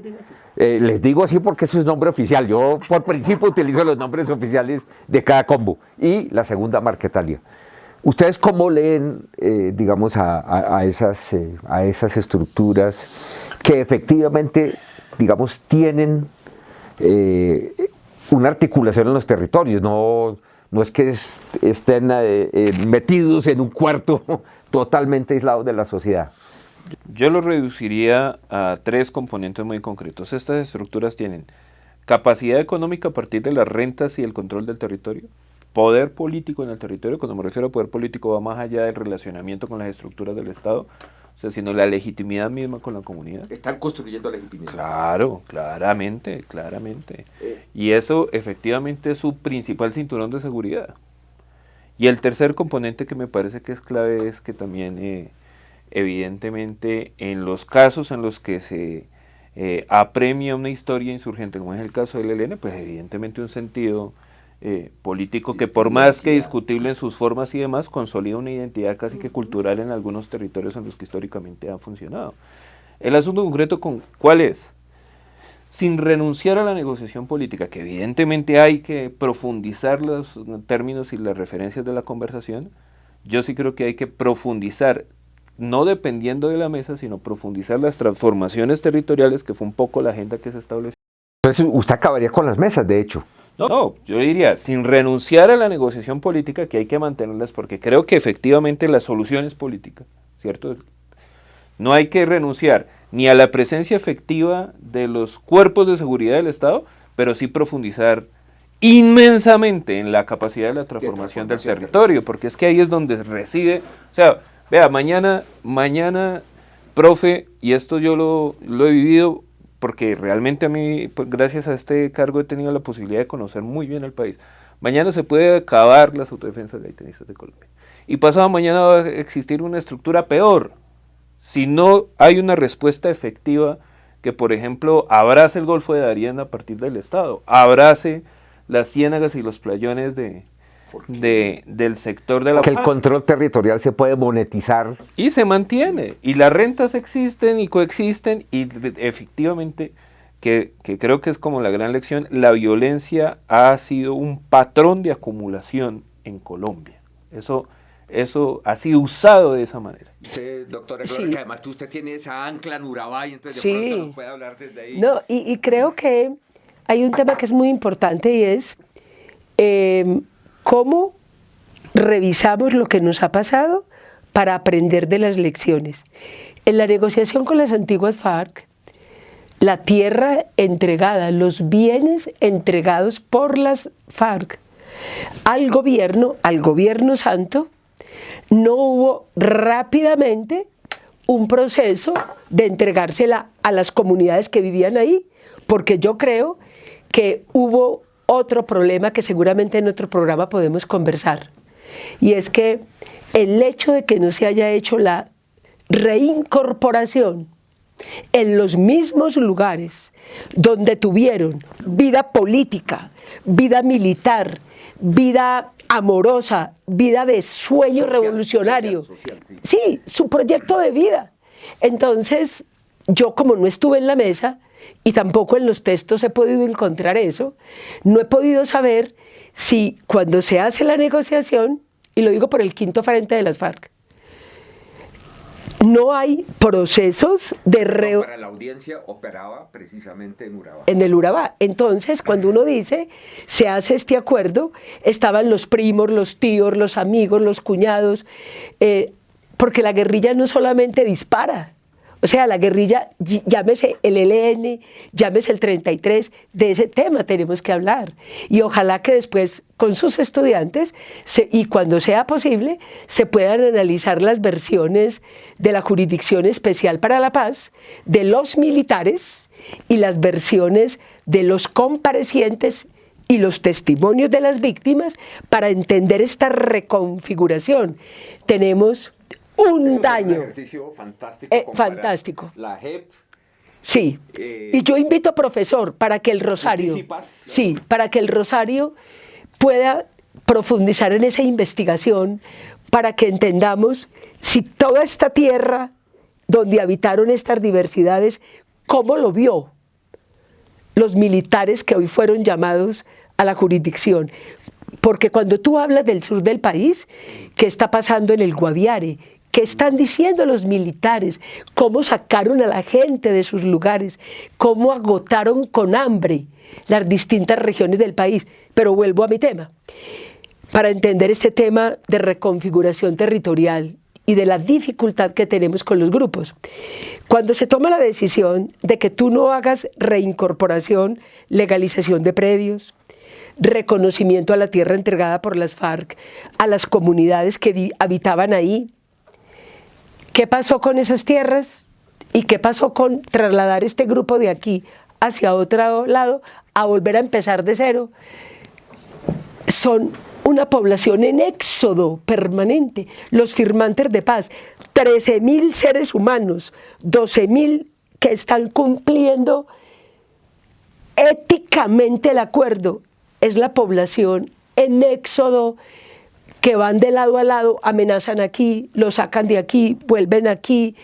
Les digo así porque eso es nombre oficial, yo por principio utilizo los nombres oficiales de cada combo. Y la segunda, Marquetalia. ¿Ustedes cómo leen, digamos, a esas estructuras que efectivamente, digamos, tienen una articulación en los territorios? No es que estén metidos en un cuarto totalmente aislados de la sociedad. Yo lo reduciría a 3 componentes muy concretos. Estas estructuras tienen capacidad económica a partir de las rentas y el control del territorio, poder político en el territorio. Cuando me refiero a poder político va más allá del relacionamiento con las estructuras del Estado, o sea, sino la legitimidad misma con la comunidad. Están construyendo legitimidad. Claro, claramente. Y eso efectivamente es su principal cinturón de seguridad. Y el tercer componente que me parece que es clave es que también evidentemente en los casos en los que se apremia una historia insurgente, como es el caso del ELN, pues evidentemente un sentido político que por más que discutible en sus formas y demás, consolida una identidad casi que cultural en algunos territorios en los que históricamente ha funcionado. El asunto concreto, ¿cuál es? Sin renunciar a la negociación política, que evidentemente hay que profundizar los términos y las referencias de la conversación, yo sí creo que hay que profundizar, no dependiendo de la mesa, sino profundizar las transformaciones territoriales, que fue un poco la agenda que se estableció. Entonces usted acabaría con las mesas, de hecho. No, yo diría, sin renunciar a la negociación política, que hay que mantenerlas, porque creo que efectivamente la solución es política, ¿cierto? No hay que renunciar ni a la presencia efectiva de los cuerpos de seguridad del Estado, pero sí profundizar inmensamente en la capacidad de la transformación del territorio, porque es que ahí es donde reside, o sea, vea, mañana, profe, y esto yo lo he vivido, porque realmente a mí, pues, gracias a este cargo he tenido la posibilidad de conocer muy bien el país. Mañana se puede acabar las autodefensas gaitanistas de Colombia. Y pasado mañana va a existir una estructura peor. Si no hay una respuesta efectiva que, por ejemplo, abrace el Golfo de Darién a partir del Estado, abrace las ciénagas y los playones del sector de la... Que el control territorial se puede monetizar. Y se mantiene, y las rentas existen y coexisten, y efectivamente, que creo que es como la gran lección, la violencia ha sido un patrón de acumulación en Colombia. Eso ha sido usado de esa manera. Usted, doctora Gloria, Sí. que además usted tiene esa ancla en Urabá, y entonces Sí. de pronto nos puede hablar desde ahí. No, y creo que hay un tema que es muy importante y es cómo revisamos lo que nos ha pasado para aprender de las lecciones. En la negociación con las antiguas FARC, la tierra entregada, los bienes entregados por las FARC al gobierno santo, no hubo rápidamente un proceso de entregársela a las comunidades que vivían ahí, porque yo creo que hubo otro problema que seguramente en otro programa podemos conversar, y es que el hecho de que no se haya hecho la reincorporación en los mismos lugares donde tuvieron vida política, vida militar, vida amorosa, vida de sueño revolucionario. Social, sí. Sí, su proyecto de vida. Entonces, yo como no estuve en la mesa y tampoco en los textos he podido encontrar eso, no he podido saber si cuando se hace la negociación, y lo digo por el quinto frente de las FARC, no hay procesos de Para la audiencia operaba precisamente en Urabá. en el Urabá. Entonces, cuando uno dice, se hace este acuerdo, estaban los primos, los tíos, los amigos, los cuñados, porque la guerrilla no solamente dispara, o sea, la guerrilla, llámese el ELN, llámese el 33, de ese tema tenemos que hablar. Y ojalá que después, con sus estudiantes, y cuando sea posible, se puedan analizar las versiones de la Jurisdicción Especial para la Paz, de los militares, y las versiones de los comparecientes y los testimonios de las víctimas, para entender esta reconfiguración. Tenemos un daño. Un ejercicio fantástico. Fantástico. La JEP. Sí. Y yo invito, profesor, para que el Rosario, para que el Rosario pueda profundizar en esa investigación, para que entendamos si toda esta tierra donde habitaron estas diversidades, cómo lo vio los militares que hoy fueron llamados a la jurisdicción. Porque cuando tú hablas del sur del país, ¿qué está pasando en el Guaviare? ¿Qué están diciendo los militares? ¿Cómo sacaron a la gente de sus lugares? ¿Cómo agotaron con hambre las distintas regiones del país? Pero vuelvo a mi tema. Para entender este tema de reconfiguración territorial y de la dificultad que tenemos con los grupos. Cuando se toma la decisión de que tú no hagas reincorporación, legalización de predios, reconocimiento a la tierra entregada por las FARC, a las comunidades que habitaban ahí, ¿qué pasó con esas tierras? ¿Y qué pasó con trasladar este grupo de aquí hacia otro lado a volver a empezar de cero? Son una población en éxodo permanente. Los firmantes de paz, 13.000 seres humanos, 12.000 que están cumpliendo éticamente el acuerdo. Es la población en éxodo que van de lado a lado, amenazan aquí, lo sacan de aquí, vuelven aquí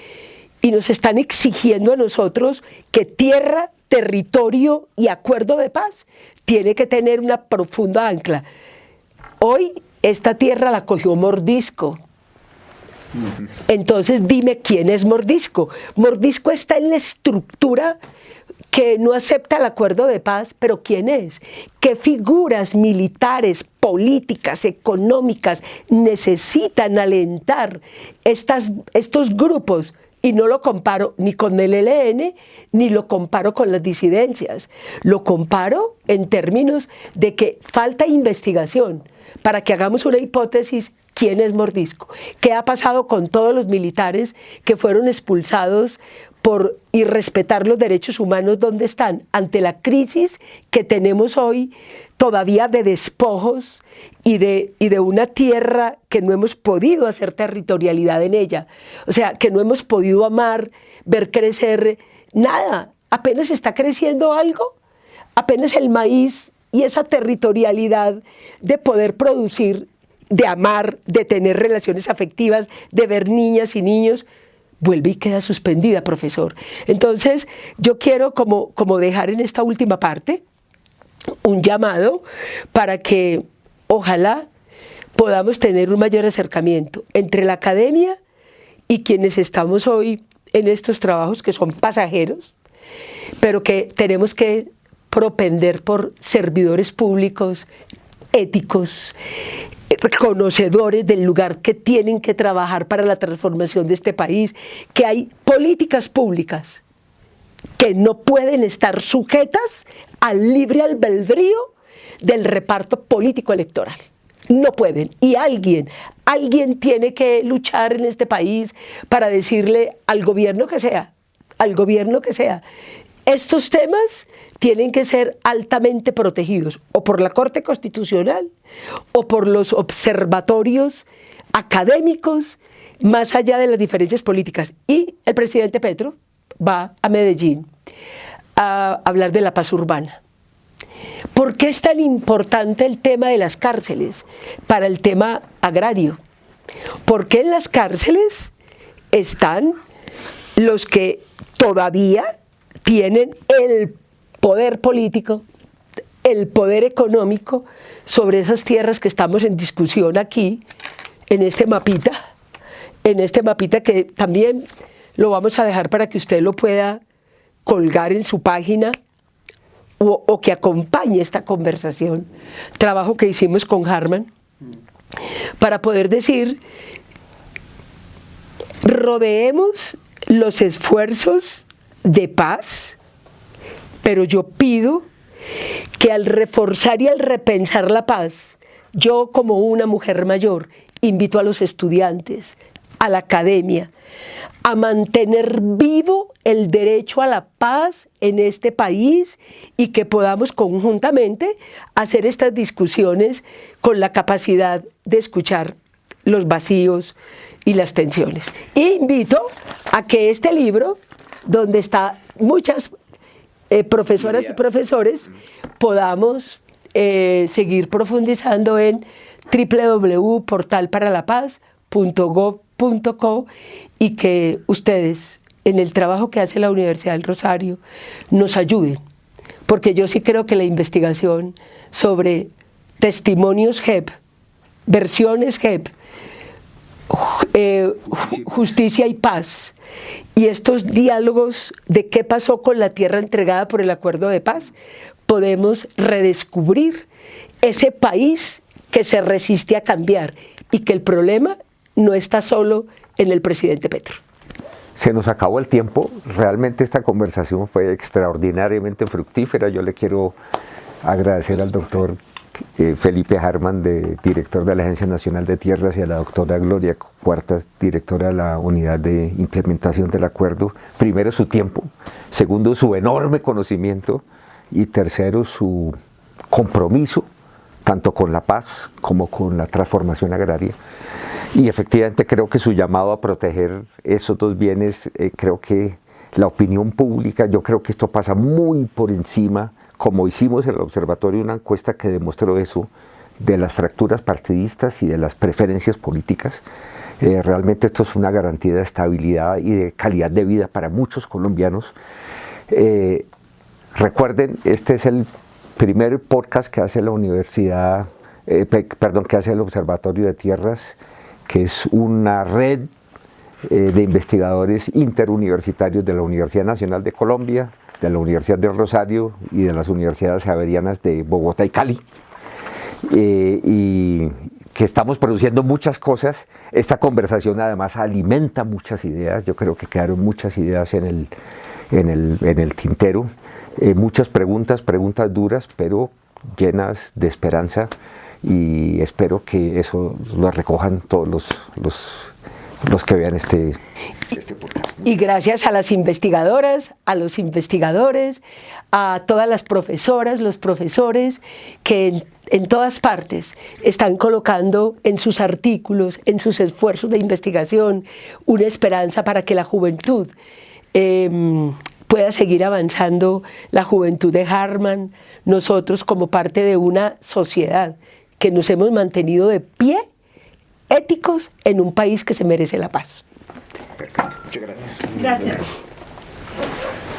y nos están exigiendo a nosotros que tierra, territorio y acuerdo de paz tiene que tener una profunda ancla. Hoy esta tierra la cogió Mordisco. Entonces dime quién es Mordisco. Mordisco está en la estructura que no acepta el acuerdo de paz, pero ¿quién es? ¿Qué figuras militares, políticas, económicas necesitan alentar estos grupos? Y no lo comparo ni con el ELN, ni lo comparo con las disidencias. Lo comparo en términos de que falta investigación para que hagamos una hipótesis. ¿Quién es Mordisco? ¿Qué ha pasado con todos los militares que fueron expulsados por irrespetar los derechos humanos? ¿Dónde están? Ante la crisis que tenemos hoy todavía de despojos y de una tierra que no hemos podido hacer territorialidad en ella. O sea, que no hemos podido amar, ver crecer, nada. Apenas está creciendo algo, apenas el maíz y esa territorialidad de poder producir, de amar, de tener relaciones afectivas, de ver niñas y niños, vuelve y queda suspendida, profesor. Entonces, yo quiero como dejar en esta última parte un llamado para que ojalá podamos tener un mayor acercamiento entre la academia y quienes estamos hoy en estos trabajos que son pasajeros, pero que tenemos que propender por servidores públicos, éticos, conocedores del lugar que tienen que trabajar para la transformación de este país, que hay políticas públicas que no pueden estar sujetas al libre albedrío del reparto político electoral. No pueden. Y alguien tiene que luchar en este país para decirle al gobierno que sea, estos temas tienen que ser altamente protegidos, o por la Corte Constitucional, o por los observatorios académicos, más allá de las diferencias políticas. Y el presidente Petro va a Medellín a hablar de la paz urbana. ¿Por qué es tan importante el tema de las cárceles para el tema agrario? Porque en las cárceles están los que todavía tienen el poder político, el poder económico sobre esas tierras que estamos en discusión aquí, en este mapita que también lo vamos a dejar para que usted lo pueda colgar en su página o que acompañe esta conversación, trabajo que hicimos con Harman, para poder decir, rodeemos los esfuerzos de paz, pero yo pido que al reforzar y al repensar la paz, yo como una mujer mayor invito a los estudiantes, a la academia, a mantener vivo el derecho a la paz en este país y que podamos conjuntamente hacer estas discusiones con la capacidad de escuchar los vacíos y las tensiones. E invito a que este libro, donde está muchas profesoras y profesores, podamos seguir profundizando en www.portalparalapaz.gov.co y que ustedes, en el trabajo que hace la Universidad del Rosario, nos ayuden, porque yo sí creo que la investigación sobre testimonios JEP, versiones JEP, justicia y paz, y estos diálogos de qué pasó con la tierra entregada por el acuerdo de paz, podemos redescubrir ese país que se resiste a cambiar y que el problema no está solo en el presidente Petro. Se nos acabó el tiempo. Realmente esta conversación fue extraordinariamente fructífera. Yo le quiero agradecer al doctor Felipe Harman, director de la Agencia Nacional de Tierras, y a la doctora Gloria Cuartas, directora de la Unidad de Implementación del Acuerdo. Primero, su tiempo. Segundo, su enorme conocimiento. Y tercero, su compromiso, tanto con la paz como con la transformación agraria. Y efectivamente creo que su llamado a proteger esos dos bienes, creo que la opinión pública, yo creo que esto pasa muy por encima, como hicimos en el observatorio una encuesta que demostró eso, de las fracturas partidistas y de las preferencias políticas. Realmente esto es una garantía de estabilidad y de calidad de vida para muchos colombianos. Recuerden, este es el primer podcast que hace la universidad, que hace el Observatorio de Tierras, que es una red de investigadores interuniversitarios de la Universidad Nacional de Colombia, de la Universidad del Rosario y de las universidades javerianas de Bogotá y Cali, y que estamos produciendo muchas cosas. Esta conversación además alimenta muchas ideas. Yo creo que quedaron muchas ideas en el tintero, muchas preguntas duras, pero llenas de esperanza, y espero que eso lo recojan todos los que vean este podcast. Y gracias a las investigadoras, a los investigadores, a todas las profesoras, los profesores que en todas partes están colocando en sus artículos, en sus esfuerzos de investigación, una esperanza para que la juventud pueda seguir avanzando, la juventud de Harman, nosotros como parte de una sociedad que nos hemos mantenido de pie, éticos, en un país que se merece la paz. Perfecto. Muchas gracias. Gracias.